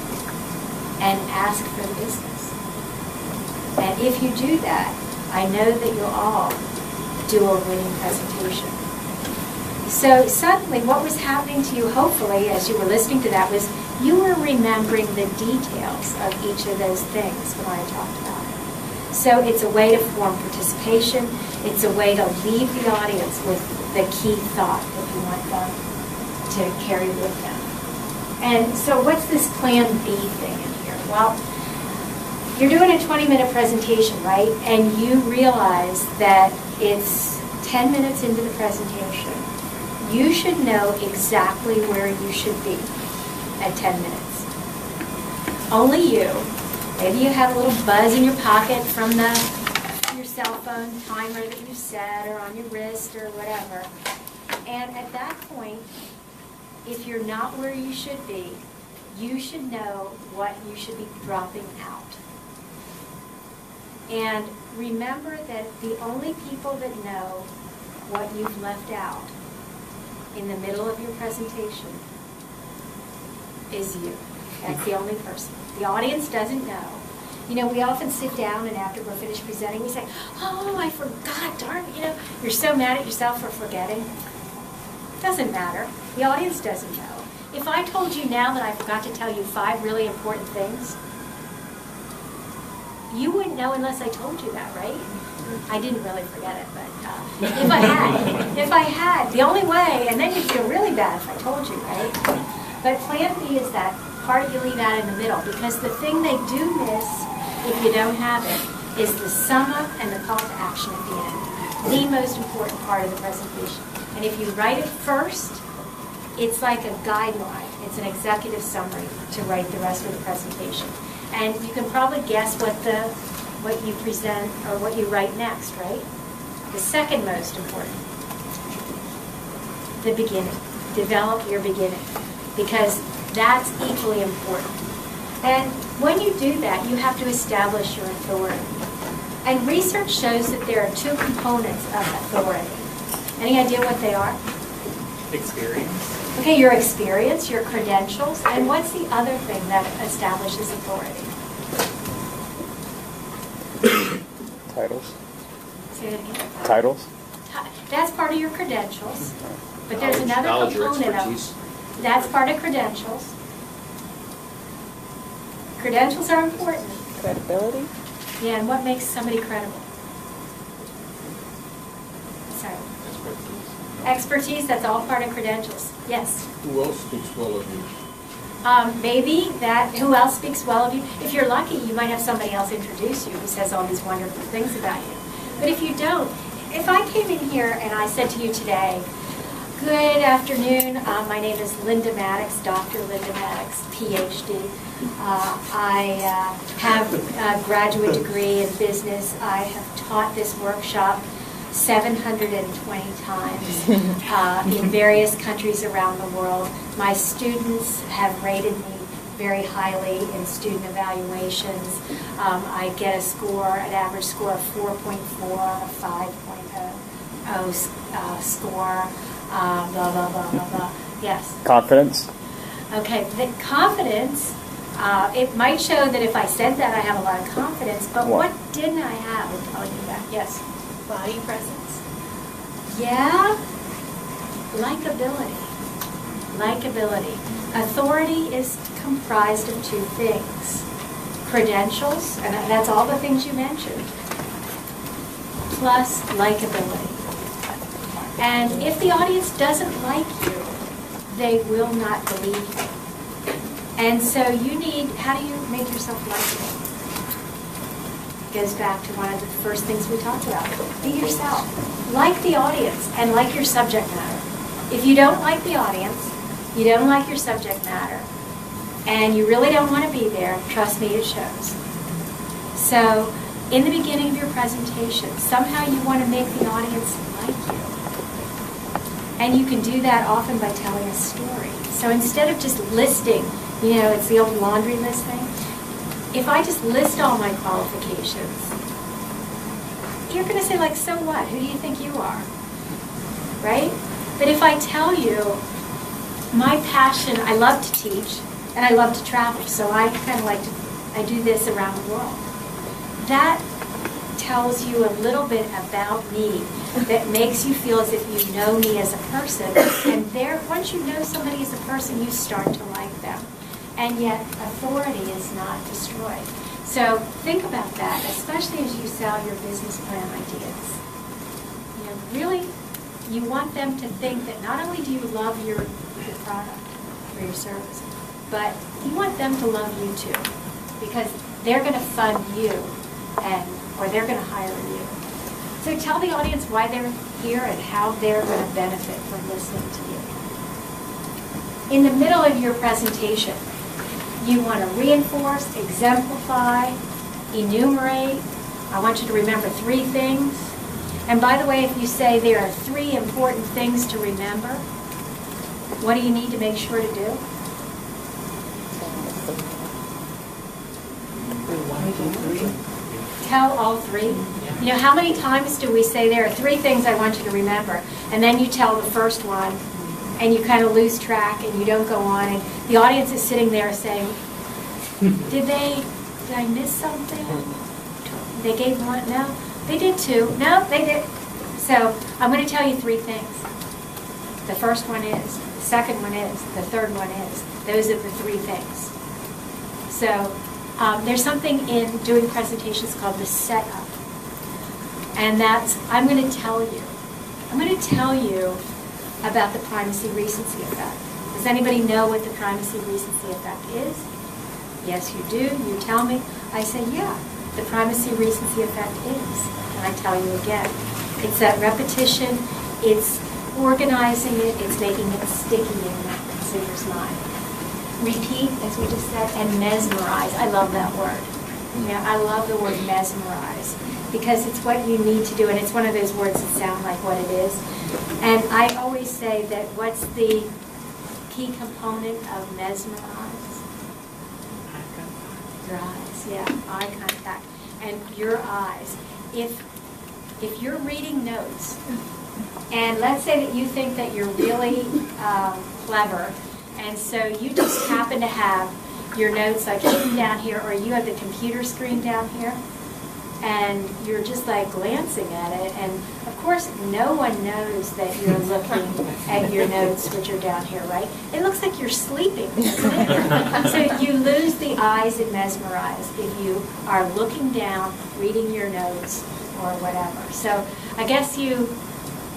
A: and ask for the business. And if you do that, I know that you'll all do a winning presentation. So suddenly what was happening to you, hopefully, as you were listening to that, was you were remembering the details of each of those things when I talked about it. So it's a way to form participation. It's a way to leave the audience with the key thought that you want them to carry with them. And so what's this Plan B thing in here? Well, you're doing a 20-minute presentation, right? And you realize that it's 10 minutes into the presentation. You should know exactly where you should be at 10 minutes. Only you. Maybe you have a little buzz in your pocket from your cell phone timer that you set, or on your wrist, or whatever. And at that point, if you're not where you should be, you should know what you should be dropping out. And remember that the only people that know what you've left out in the middle of your presentation is you. That's the only person. The audience doesn't know. You know, we often sit down and after we're finished presenting, we say, oh, I forgot, darn, you're so mad at yourself for forgetting. Doesn't matter. The audience doesn't know. If I told you now that I forgot to tell you 5 really important things, you wouldn't know unless I told you that, right? I didn't really forget it, but if I had, the only way, and then you'd feel really bad if I told you, right? But Plan B is that part you leave out in the middle, because the thing they do miss, if you don't have it, is the sum up and the call to action at the end. The most important part of the presentation. And if you write it first, it's like a guideline. It's an executive summary to write the rest of the presentation. And you can probably guess what you present or what you write next, right? The second most important, the beginning. Develop your beginning, because that's equally important. And when you do that, you have to establish your authority. And research shows that there are 2 components of authority. Any idea what they are?
H: Experience.
A: Okay, your experience, your credentials, and what's the other thing that establishes authority?
E: Titles.
A: Say it again.
E: Titles.
A: That's part of your credentials, but there's another
B: Knowledge or
A: component
B: expertise.
A: of that's part of credentials. Credentials are important.
D: Credibility?
A: Yeah, and what makes somebody credible? Sorry. Expertise, that's all part of credentials. Yes.
F: Who else speaks well of you?
A: Maybe that, who else speaks well of you? If you're lucky, you might have somebody else introduce you who says all these wonderful things about you. But if you don't, if I came in here and I said to you today, good afternoon, my name is Lynda Maddox, Dr. Lynda Maddox, PhD. I have a graduate degree in business. I have taught this workshop 720 times in various countries around the world. My students have rated me very highly in student evaluations. I get a score, an average score of 4.4, a 5.0 score, blah, blah, blah, blah, blah. Yes?
E: Confidence.
A: Okay, the confidence, it might show that if I said that I have a lot of confidence, but what didn't I have in telling you that? Yes?
G: Body presence.
A: Yeah, likability. Likability. Authority is comprised of 2 things. Credentials, and that's all the things you mentioned, plus likability. And if the audience doesn't like you, they will not believe you. And so you need, how do you make yourself likable? Goes back to one of the first things we talked about. Be yourself. Like the audience and like your subject matter. If you don't like the audience, you don't like your subject matter, and you really don't want to be there, trust me, it shows. So in the beginning of your presentation, somehow you want to make the audience like you. And you can do that often by telling a story. So instead of just listing, it's the old laundry list thing. If I just list all my qualifications, you're going to say, like, so what? Who do you think you are? Right? But if I tell you, my passion, I love to teach, and I love to travel, so I kind of I do this around the world. That tells you a little bit about me that makes you feel as if you know me as a person. And once you know somebody as a person, you start to like them. And yet, authority is not destroyed. So think about that, especially as you sell your business plan ideas. Really, you want them to think that not only do you love your product or your service, but you want them to love you too, because they're going to fund you or they're going to hire you. So tell the audience why they're here and how they're going to benefit from listening to you. In the middle of your presentation, you want to reinforce, exemplify, enumerate. I want you to remember 3 things. And by the way, if you say there are 3 important things to remember, what do you need to make sure to do? Tell all 3. How many times do we say there are 3 things I want you to remember, and then you tell the first one, and you kind of lose track, and you don't go on, and the audience is sitting there saying, did I miss something? They gave 1? No. They did 2. No, they did. So I'm going to tell you 3 things. The first one is, the second one is, the third one is. Those are the 3 things. So there's something in doing presentations called the setup. And that's, I'm going to tell you about the primacy-recency effect. Does anybody know what the primacy-recency effect is? Yes, you do. You tell me. I say, yeah, the primacy-recency effect is. And I tell you again. It's that repetition. It's organizing it. It's making it sticky in the consumer's mind. Repeat, as we just said, and mesmerize. I love that word. I love the word mesmerize because it's what you need to do, and it's one of those words that sound like what it is. And I always say that what's the key component of mesmerize? Your eyes, yeah, eye contact. And your eyes. If you're reading notes, and let's say that you think that you're really clever, and so you just happen to have your notes like hidden down here, or you have the computer screen down here, and you're just like glancing at it, and of course no one knows that you're looking at your notes which are down here, right? It looks like you're sleeping, doesn't it? So you lose the eyes and mesmerize if you are looking down, reading your notes, or whatever. So I guess you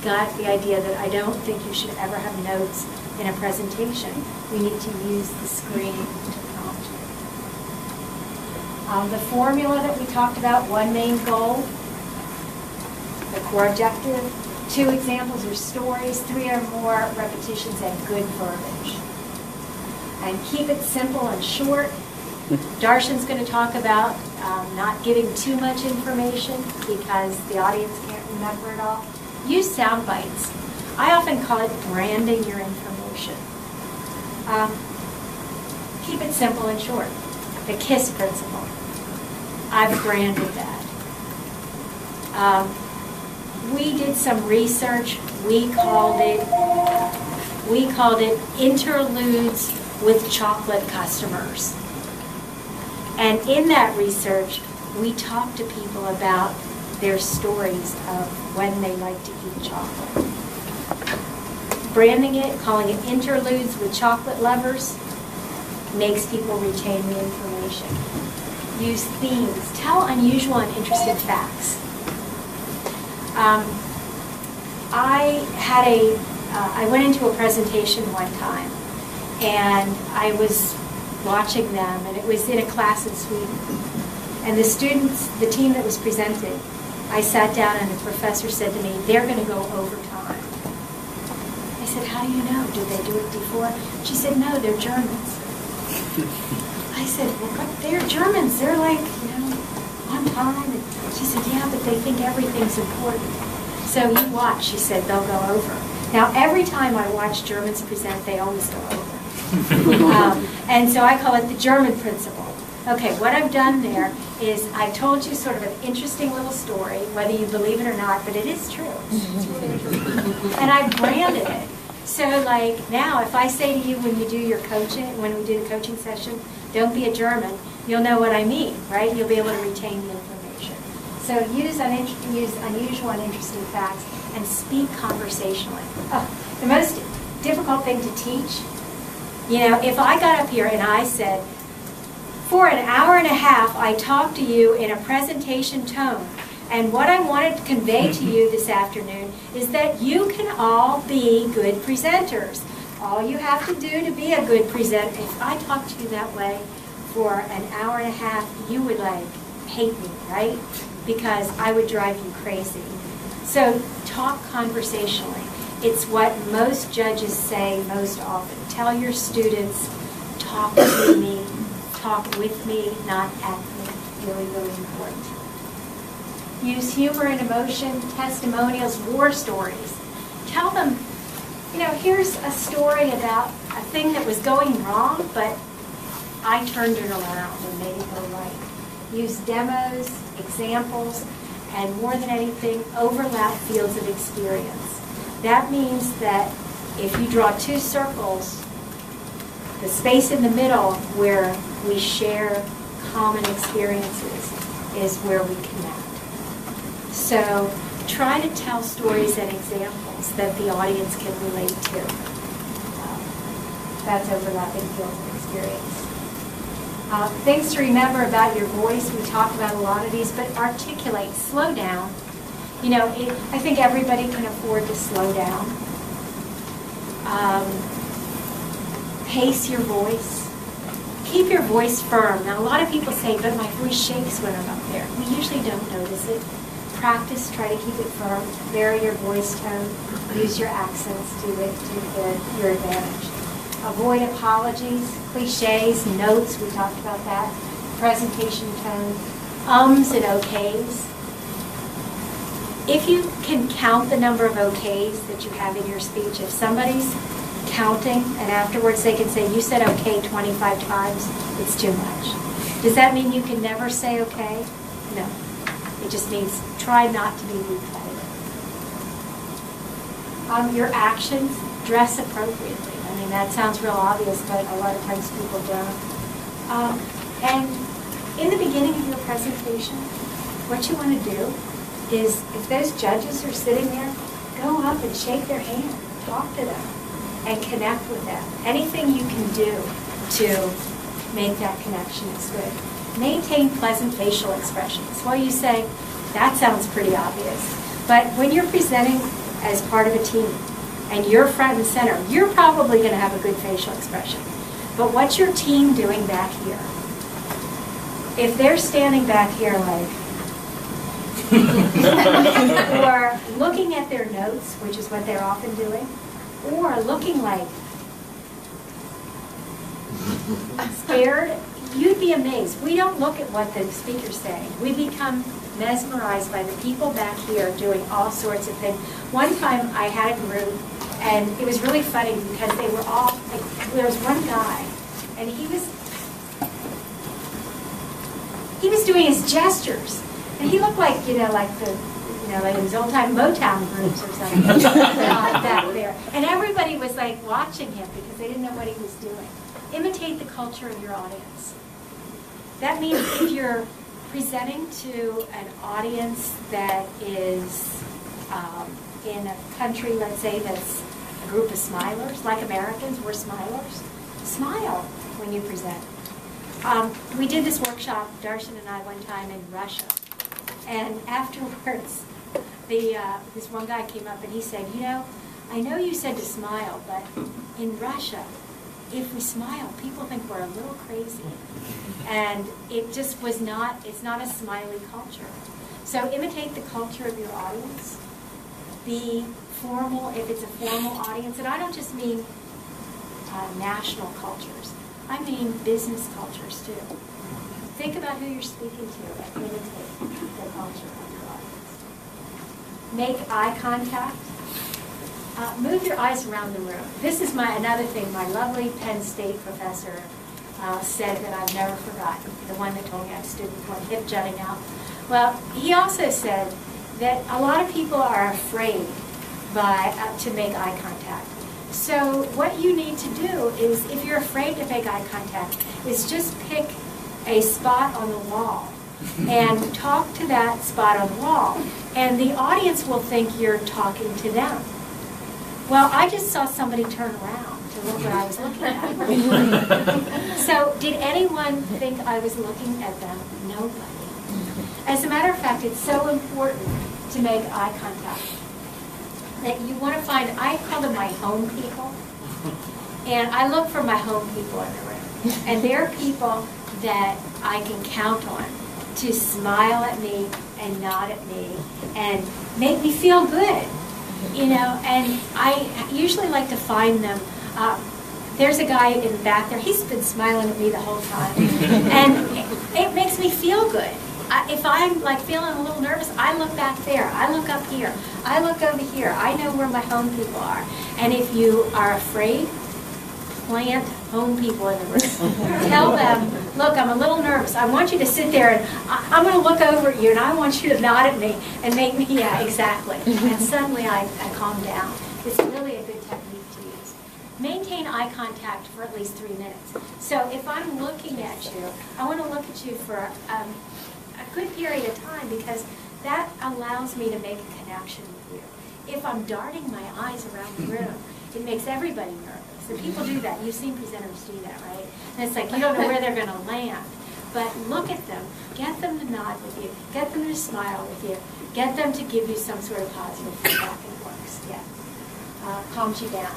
A: got the idea that I don't think you should ever have notes in a presentation. We need to use the screen to prompt you. The formula that we talked about, 1 main goal, the core objective, 2 examples or stories, 3 or more repetitions, and good verbiage. And keep it simple and short. Darshan's going to talk about not giving too much information because the audience can't remember it all. Use sound bites. I often call it branding your information. Keep it simple and short. The KISS principle. I've branded that. We did some research. We called it interludes with chocolate customers. And in that research, we talked to people about their stories of when they like to eat chocolate. Branding it, calling it interludes with chocolate lovers, makes people retain the information. Use themes. Tell unusual and interesting facts. I went into a presentation one time, and I was watching them, and it was in a class in Sweden. And the students, the team that was presented, I sat down and the professor said to me, they're going to go overtime. I said, how do you know? Did they do it before? She said, no, they're Germans. I said, well, but they're Germans. They're like, on time. And she said, yeah, but they think everything's important. So you watch, she said, they'll go over. Now, every time I watch Germans present, they always go over. And so I call it the German principle. Okay, what I've done there is I told you sort of an interesting little story, whether you believe it or not, but it is true. It's really interesting. And I branded it. So like now, if I say to you when you do your coaching, when we do the coaching session, don't be a German, you'll know what I mean, right? You'll be able to retain the information. So use unusual and interesting facts and speak conversationally. The most difficult thing to teach, you know, if I got up here and I said, for an hour and a half, I talked to you in a presentation tone. And what I wanted to convey to you this afternoon is that you can all be good presenters. All you have to do to be a good presenter, if I talk to you that way for an hour and a half, you would like hate me, right? Because I would drive you crazy. So talk conversationally. It's what most judges say most often. Tell your students, talk to me, talk with me, not at me. Really, really important. Use humor and emotion, testimonials, war stories. Tell them, you know, here's a story about a thing that was going wrong, but I turned it around and made it go right. Use demos, examples, and more than anything, overlap fields of experience. That means that if you draw two circles, the space in the middle where we share common experiences is where we connect. So try to tell stories and examples that the audience can relate to. That's overlapping fields of experience. Things to remember about your voice. We talked about a lot of these, but articulate, slow down. You know, I think everybody can afford to slow down. Pace your voice. Keep your voice firm. Now, a lot of people say, but my voice shakes when I'm up there. We usually don't notice it. Practice, try to keep it firm. Vary your voice tone. Use your accents to your advantage. Avoid apologies, cliches, notes. We talked about that. Presentation tone. Ums and okays. If you can count the number of okays that you have in your speech, if somebody's counting and afterwards they can say, you said okay 25 times, it's too much. Does that mean you can never say okay? No. It just means try not to be repetitive. Your actions, dress appropriately. I mean, that sounds real obvious, but a lot of times people don't. And in the beginning of your presentation, what you want to do is, if those judges are sitting there, go up and shake their hand, talk to them, and connect with them. Anything you can do to make that connection is good. Maintain pleasant facial expressions. Well, you say, that sounds pretty obvious. But when you're presenting as part of a team, and you're front and center, you're probably going to have a good facial expression. But what's your team doing back here? If they're standing back here like, or looking at their notes, which is what they're often doing, or looking like scared, you'd be amazed. We don't look at what the speaker's saying. We become mesmerized by the people back here doing all sorts of things. One time I had a group, and it was really funny because they were all, like, there was one guy, and he was doing his gestures, and he looked like, like those old-time Motown groups or something back there. And everybody was like watching him because they didn't know what he was doing. Imitate the culture of your audience. That means if you're presenting to an audience that is in a country, let's say, that's a group of smilers, like Americans, we're smilers. Smile when you present. We did this workshop, Darshan and I, one time in Russia. And afterwards, this one guy came up and he said, I know you said to smile, but in Russia, if we smile, people think we're a little crazy. And it just was not, it's not a smiley culture. So imitate the culture of your audience. Be formal if it's a formal audience. And I don't just mean national cultures. I mean business cultures too. Think about who you're speaking to and imitate the culture of your audience. Make eye contact. Move your eyes around the room. This is another thing my lovely Penn State professor said that I've never forgotten, the one that told me I stood with one hip jutting out. Well, he also said that a lot of people are afraid to make eye contact. So what you need to do is, if you're afraid to make eye contact, is just pick a spot on the wall and talk to that spot on the wall, and the audience will think you're talking to them. Well, I just saw somebody turn around to look what I was looking at. So did anyone think I was looking at them? Nobody. As a matter of fact, it's so important to make eye contact that you want to find, I call them my home people, and I look for my home people in the room. And they're people that I can count on to smile at me and nod at me and make me feel good, you know. And I usually like to find them. There's a guy in the back there, he's been smiling at me the whole time, and it makes me feel good. If I'm like feeling a little nervous, I look back there, I look up here, I look over here. I know where my home people are. And if you are afraid, plant home people in the room. Tell them, look, I'm a little nervous. I want you to sit there, and I'm going to look over at you, and I want you to nod at me and make me, yeah, exactly. And suddenly I calm down. It's really a good technique to use. Maintain eye contact for at least 3 minutes. So if I'm looking at you, I want to look at you for a good period of time, because that allows me to make a connection with you. If I'm darting my eyes around the room, it makes everybody nervous. And people do that. You've seen presenters do that, right? And it's like you don't know where they're going to land. But look at them. Get them to nod with you. Get them to smile with you. Get them to give you some sort of positive feedback, and it works. Yeah. Calms you down.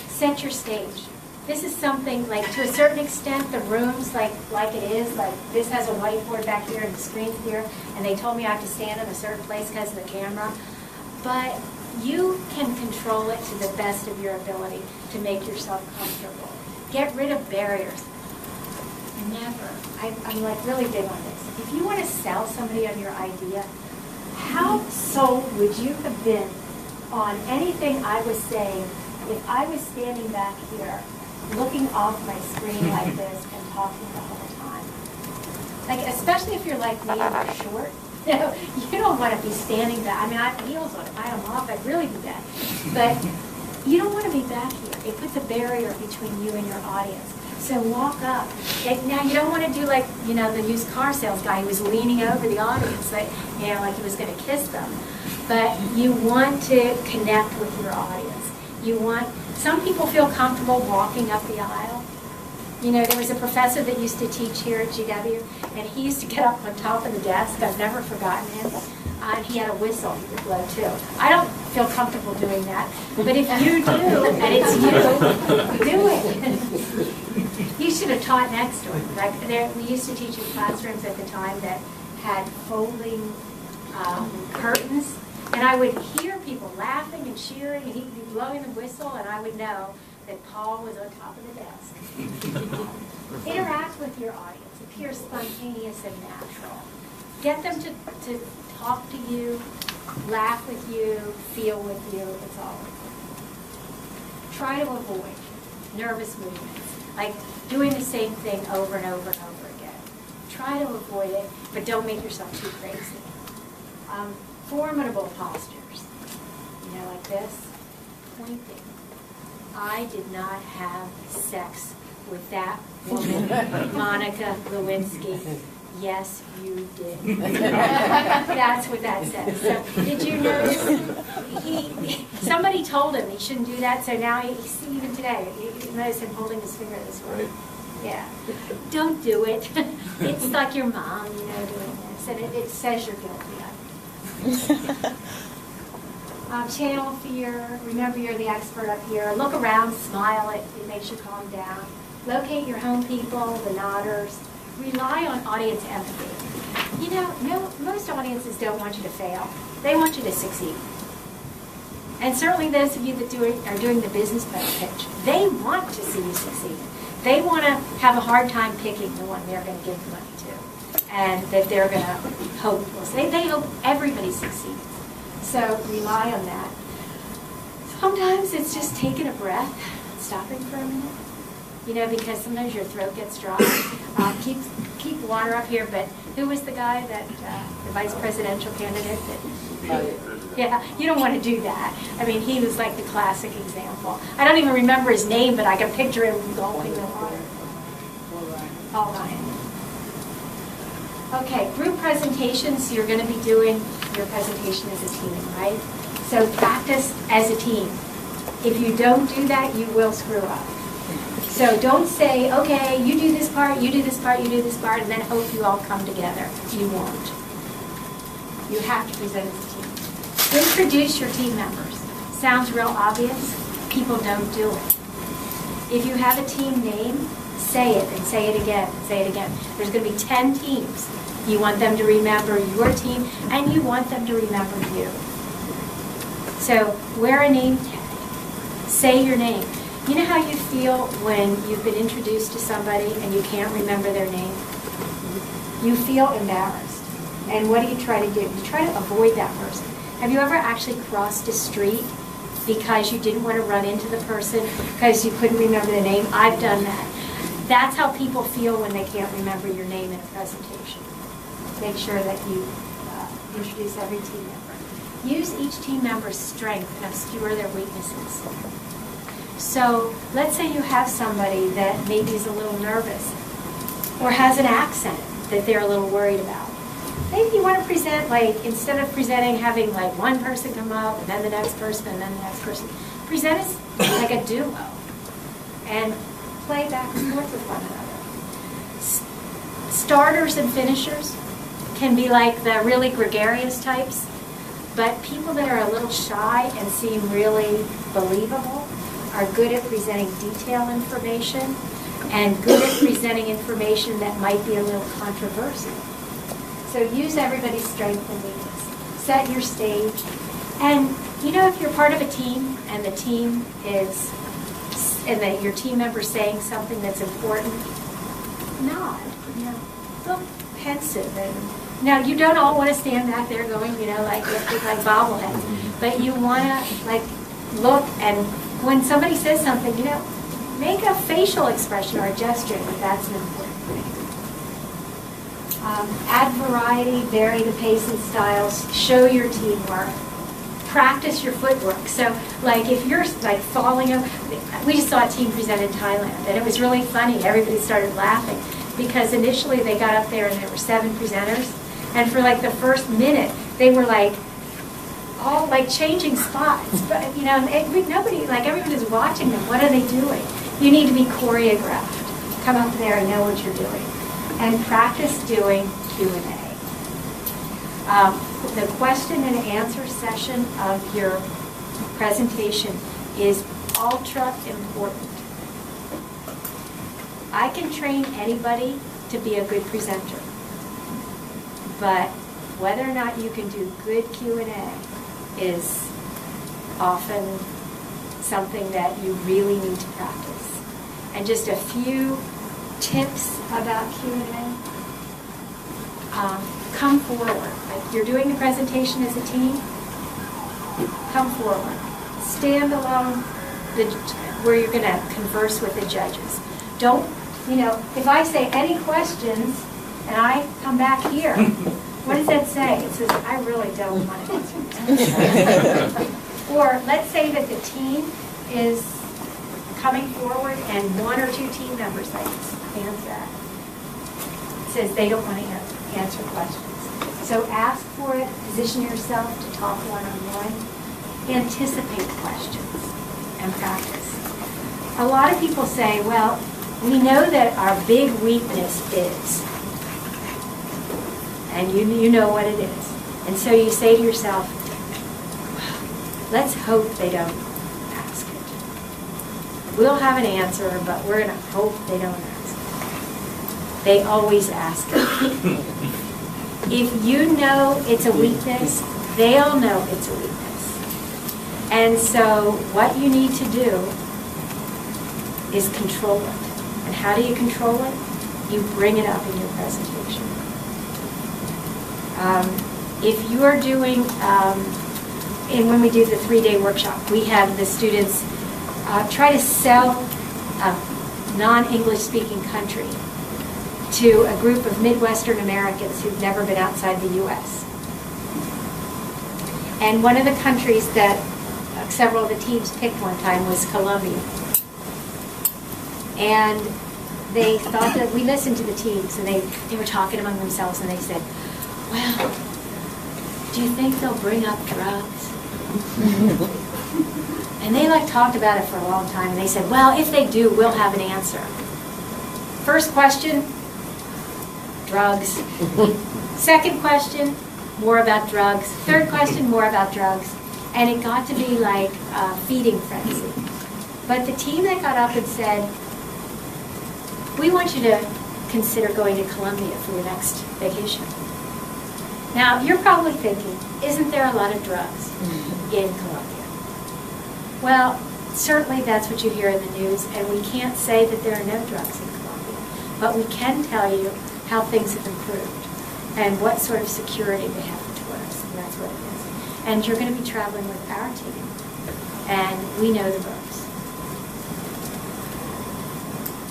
A: Set your stage. This is something, like, to a certain extent, the room's like it is. Like, this has a whiteboard back here and the screen's here, and they told me I have to stand in a certain place because of the camera. But you can control it to the best of your ability to make yourself comfortable. Get rid of barriers. Never. I'm like really big on this. If you want to sell somebody on your idea, how sold would you have been on anything I was saying if I was standing back here looking off my screen like this and talking the whole time? Like, especially if you're like me and you're short. You don't want to be standing back. I mean, I have heels on. If I had them off, I'd really do that. But you don't want to be back here. It puts a barrier between you and your audience. So walk up. Now, you don't want to do like, you know, the used car sales guy who was leaning over the audience, like, you know, like he was going to kiss them. But you want to connect with your audience. You want, some people feel comfortable walking up the aisle. You know, there was a professor that used to teach here at GW, and he used to get up on top of the desk. I've never forgotten him. And he had a whistle he would blow too. I don't feel comfortable doing that, but if you do, and it's you, do it. You should have taught next to him. Like, we used to teach in classrooms at the time that had folding curtains, and I would hear people laughing and cheering, and he'd be blowing the whistle, and I would know that Paul was on top of the desk. Interact with your audience. Appear spontaneous and natural. Get them to talk to you, laugh with you, feel with you. It's all. Try to avoid nervous movements, like doing the same thing over and over and over again. Try to avoid it, but don't make yourself too crazy. Formidable postures, you know, like this, pointing. I did not have sex with that woman, Monica Lewinsky. Yes, you did. That's what that says. So, did you notice? Somebody told him he shouldn't do that, so now even today, you notice him holding his finger this way. Yeah. Don't do it. It's like your mom, you know, doing this, and it says you're guilty of it. Channel fear. Remember, you're the expert up here. Look around, smile. It makes you calm down. Locate your home people, the nodders. Rely on audience empathy. You know, most audiences don't want you to fail. They want you to succeed. And certainly those of you that are doing the business pitch, they want to see you succeed. They want to have a hard time picking the one they're going to give the money to, and that they're going to hope will. They hope everybody succeeds. So rely on that. Sometimes it's just taking a breath, stopping for a minute, because sometimes your throat gets dry. Keep water up here, but who was the guy that, the vice presidential candidate yeah, you don't want to do that. I mean, he was like the classic example. I don't even remember his name, but I can picture him gulping the water. Paul Ryan. Okay, group presentations, you're going to be doing your presentation as a team, right? So practice as a team. If you don't do that, you will screw up. So don't say, okay, you do this part, you do this part, you do this part, and then hope you all come together. You won't. You have to present as a team. Introduce your team members. Sounds real obvious. People don't do it. If you have a team name, say it and say it again and say it again. There's going to be 10 teams. You want them to remember your team, and you want them to remember you. So wear a name tag. Say your name. You know how you feel when you've been introduced to somebody and you can't remember their name? You feel embarrassed. And what do you try to do? You try to avoid that person. Have you ever actually crossed a street because you didn't want to run into the person because you couldn't remember the name? I've done that. That's how people feel when they can't remember your name in a presentation. Make sure that you introduce every team member. Use each team member's strength and obscure their weaknesses. So let's say you have somebody that maybe is a little nervous or has an accent that they're a little worried about. Maybe you want to present, like, instead of presenting, having like one person come up and then the next person and then the next person, present as like a duo and play back and forth with one another. Starters and finishers can be like the really gregarious types, but people that are a little shy and seem really believable are good at presenting detailed information and good at presenting information that might be a little controversial. So use everybody's strength and weakness. Set your stage. And if you're part of a team and the team is, and that your team member's saying something that's important, nod, look pensive. And now you don't all want to stand back there going, like bobbleheads, but you want to look, and when somebody says something, make a facial expression or a gesture if that's an important thing. Add variety, vary the pace and styles, show your teamwork. Practice your footwork. So, if you're falling over, we just saw a team present in Thailand, and it was really funny. Everybody started laughing because initially they got up there and there were 7 presenters, and for the first minute they were all changing spots, but nobody, everyone is watching them. What are they doing? You need to be choreographed. Come up there and know what you're doing. And practice doing Q&A. The question and answer session of your presentation is ultra important. I can train anybody to be a good presenter, but whether or not you can do good Q&A is often something that you really need to practice. And just a few tips about Q&A. Come forward. You're doing the presentation as a team, come forward. Stand along where you're going to converse with the judges. Don't, if I say any questions and I come back here, what does that say? It says, I really don't want to answer this. Or let's say that the team is coming forward and 1 or 2 team members, hands that. It says they don't want to answer questions. So ask for it, position yourself to talk one-on-one, anticipate questions, and practice. A lot of people say, well, we know that our big weakness is, and you know what it is. And so you say to yourself, let's hope they don't ask it. We'll have an answer, but we're going to hope they don't ask it. They always ask it. If you know it's a weakness, they'll know it's a weakness. And so what you need to do is control it. And how do you control it? You bring it up in your presentation. If you are doing and when we do the 3-day workshop, we have the students try to sell a non-English speaking country to a group of Midwestern Americans who've never been outside the U.S. And one of the countries that several of the teams picked one time was Colombia. And they thought that we listened to the teams, and they were talking among themselves, and they said, well, do you think they'll bring up drugs? And they talked about it for a long time, and they said, well, if they do, we'll have an answer. First question, drugs. Second question, more about drugs. Third question, more about drugs. And it got to be like a feeding frenzy. But the team that got up and said, we want you to consider going to Colombia for your next vacation. Now, you're probably thinking, isn't there a lot of drugs in Colombia? Well, certainly that's what you hear in the news, and we can't say that there are no drugs in Colombia. But we can tell you how things have improved and what sort of security they have towards us, and that's what it is. And you're going to be traveling with our team, and we know the ropes.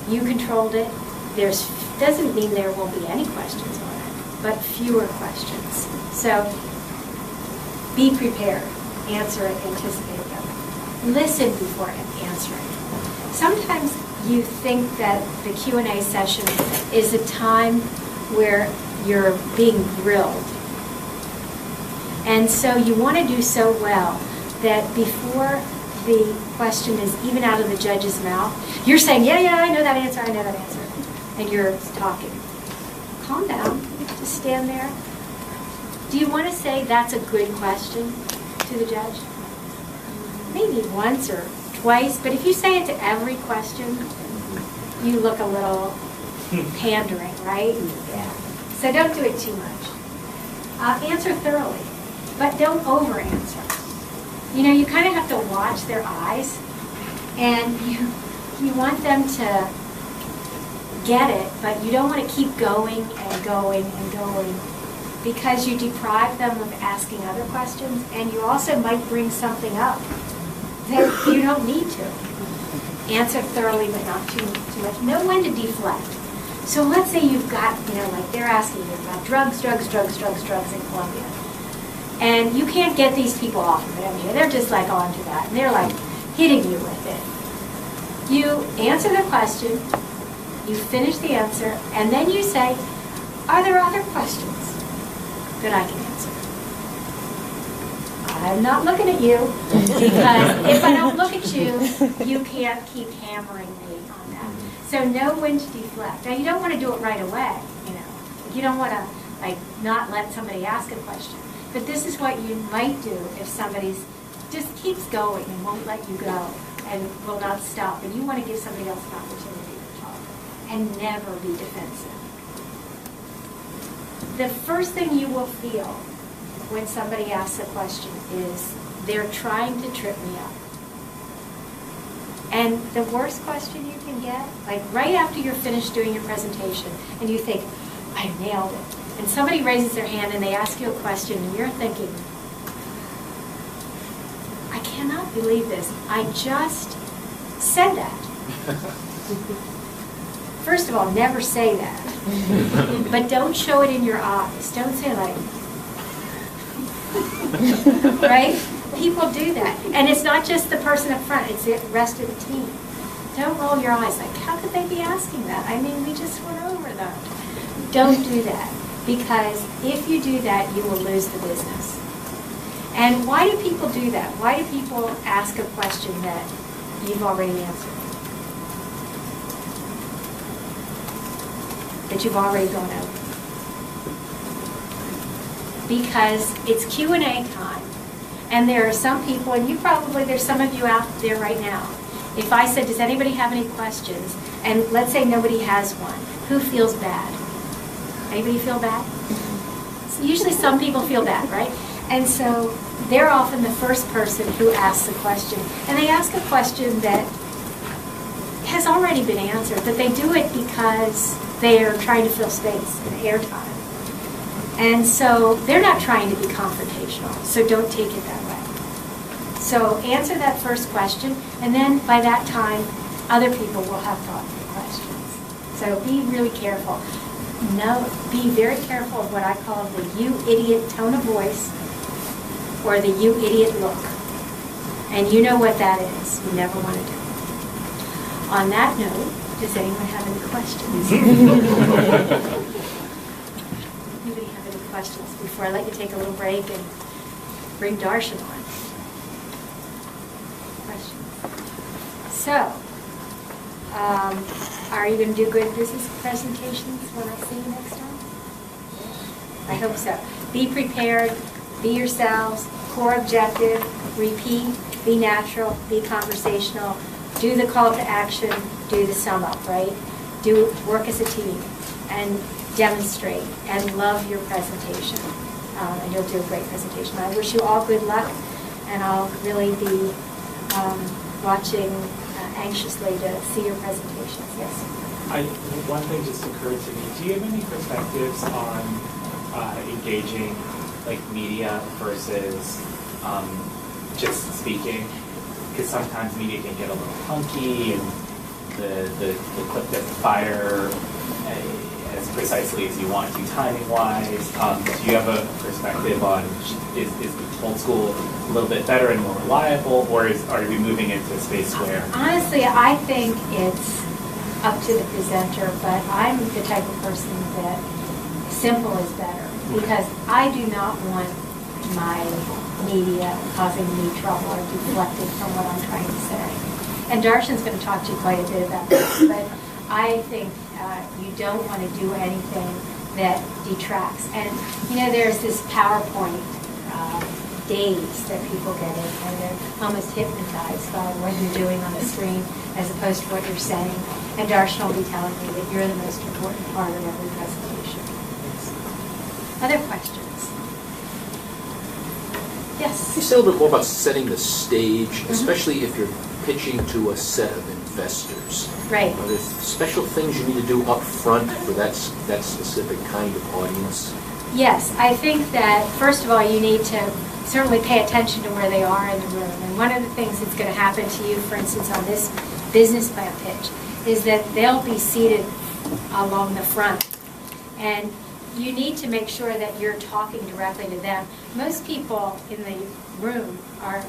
A: You controlled it. Doesn't mean there won't be any questions on it, but fewer questions. So be prepared. Answer it, anticipate them. Listen before answering. Sometimes you think that the Q&A session is a time where you're being grilled. And so you want to do so well that before the question is even out of the judge's mouth, you're saying, yeah, I know that answer, and you're talking. Calm down, just stand there. Do you want to say that's a good question to the judge? Maybe once or twice, but if you say it to every question, you look a little pandering, right? Yeah. So don't do it too much. Answer thoroughly, but don't over-answer. You know, you kind of have to watch their eyes, and you want them to get it, but you don't want to keep going and going and going, because you deprive them of asking other questions, and you also might bring something up that you don't need to. Answer thoroughly, but not too much. Know when to deflect. So let's say you've got, like they're asking you about drugs in Colombia. And you can't get these people off of it. I mean, they're just on to that. And they're hitting you with it. You answer the question, you finish the answer, and then you say, are there other questions that I can answer? I'm not looking at you, because if I don't look at you, you can't keep hammering me on that. So know when to deflect. Now, you don't want to do it right away, You don't want to, not let somebody ask a question. But this is what you might do if somebody's just keeps going and won't let you go and will not stop. And you want to give somebody else an opportunity to talk and never be defensive. The first thing you will feel when somebody asks a question is they're trying to trip me up. And the worst question you can get, right after you're finished doing your presentation and you think, I nailed it. And somebody raises their hand and they ask you a question and you're thinking, I cannot believe this. I just said that. First of all, never say that. But don't show it in your eyes. Don't say right? People do that. And it's not just the person up front, it's the rest of the team. Don't roll your eyes how could they be asking that? I mean, we just went over that. Don't do that. Because if you do that, you will lose the business. And why do people do that? Why do people ask a question that you've already answered? That you've already gone over? Because it's Q&A time. And there are some people, and there's some of you out there right now. If I said, does anybody have any questions? And let's say nobody has one. Who feels bad? Anybody feel bad? Usually some people feel bad, right? And so they're often the first person who asks a question. And they ask a question that has already been answered, but they do it because they're trying to fill space and airtime. And so they're not trying to be confrontational, so don't take it that way. So answer that first question, and then by that time, other people will have thoughtful questions. So be really careful. No, be very careful of what I call the you idiot tone of voice or the you idiot look. And you know what that is. You never want to do it. On that note, does anyone have any questions? Anybody have any questions before I let you take a little break and bring Darshan on? Questions? So, are you going to do good business presentations when I see you next time? I hope so. Be prepared, be yourselves, core objective, repeat, be natural, be conversational, do the call to action, do the sum up, right? Do work as a team and demonstrate and love your presentation. And you'll do a great presentation. I wish you all good luck, and I'll really be watching anxiously to see your presentations. Yes?
H: One thing just occurred to me. Do you have any perspectives on engaging like media versus just speaking? Because sometimes media can get a little funky and the clip doesn't fire as precisely as you want to timing-wise. Do you have a perspective on is the old school a little bit better and more reliable, or are we moving into a space where?
A: Honestly, I think it's up to the presenter, but I'm the type of person that simple is better, because I do not want my media causing me trouble or deflecting from what I'm trying to say. And Darshan's going to talk to you quite a bit about this, but I think you don't want to do anything that detracts. And, you know, there's this PowerPoint daze that people get in, and they're almost hypnotized by what you're doing on the screen as opposed to what you're saying. And Darshan will be telling me that you're the most important part of every presentation. Other questions? Yes?
B: Can you say a little bit more about setting the stage, especially if you're pitching to a set of investors?
A: Right.
B: Are there special things you need to do up front for that specific kind of audience?
A: Yes, I think that first of all you need to certainly pay attention to where they are in the room. And one of the things that's going to happen to you, for instance, on this business plan pitch, is that they'll be seated along the front. And you need to make sure that you're talking directly to them. Most people in the room are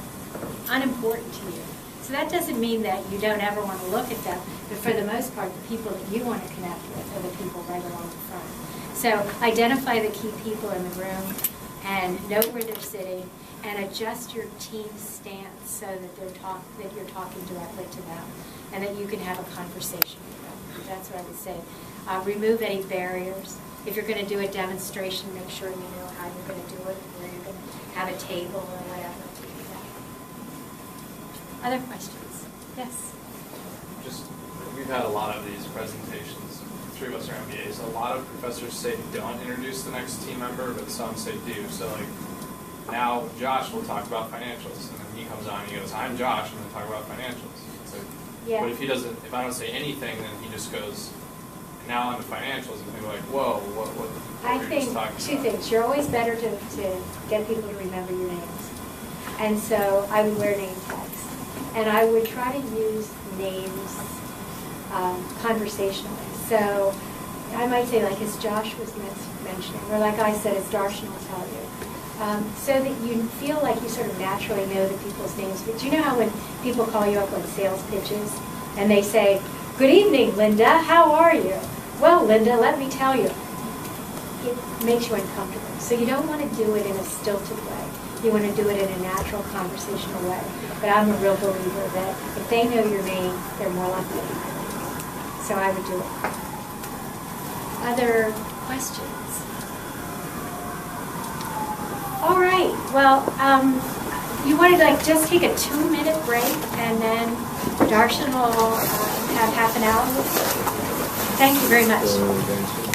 A: unimportant to you. So that doesn't mean that you don't ever want to look at them, but for the most part, the people that you want to connect with are the people right along the front. So identify the key people in the room and know where they're sitting and adjust your team stance so that you're talking directly to them and that you can have a conversation with them. That's what I would say. Remove any barriers. If you're going to do a demonstration, make sure you know how you're going to do it, where you're going to have a table or whatever. Other questions? Yes?
I: We've had a lot of these presentations. 3 of us are MBAs. A lot of professors say don't introduce the next team member, but some say do. So like now Josh will talk about financials, and then he comes on and he goes, "I'm Josh, I'm going to talk about financials." So,
A: Yeah.
I: But if I don't say anything, then he just goes, "Now on to financials," and people are like, "Whoa, what
A: I
I: were you
A: think
I: just talking
A: two
I: about?"
A: things. You're always better to get people to remember your names. And so I would wear name tags. And I would try to use names conversationally. So I might say, like, as Josh was mentioning, or like I said, as Darshan will tell you, so that you feel like you sort of naturally know the people's names. But you know how when people call you up on sales pitches, and they say, "Good evening, Lynda, how are you?" "Well, Lynda, let me tell you." It makes you uncomfortable. So you don't want to do it in a stilted way. You want to do it in a natural, conversational way. But I'm a real believer that if they know your name, they're more likely to hire you. So I would do it. Other questions? All right. Well, you want to just take a 2-minute break, and then Darshan will have half an hour with you. Thank you very much.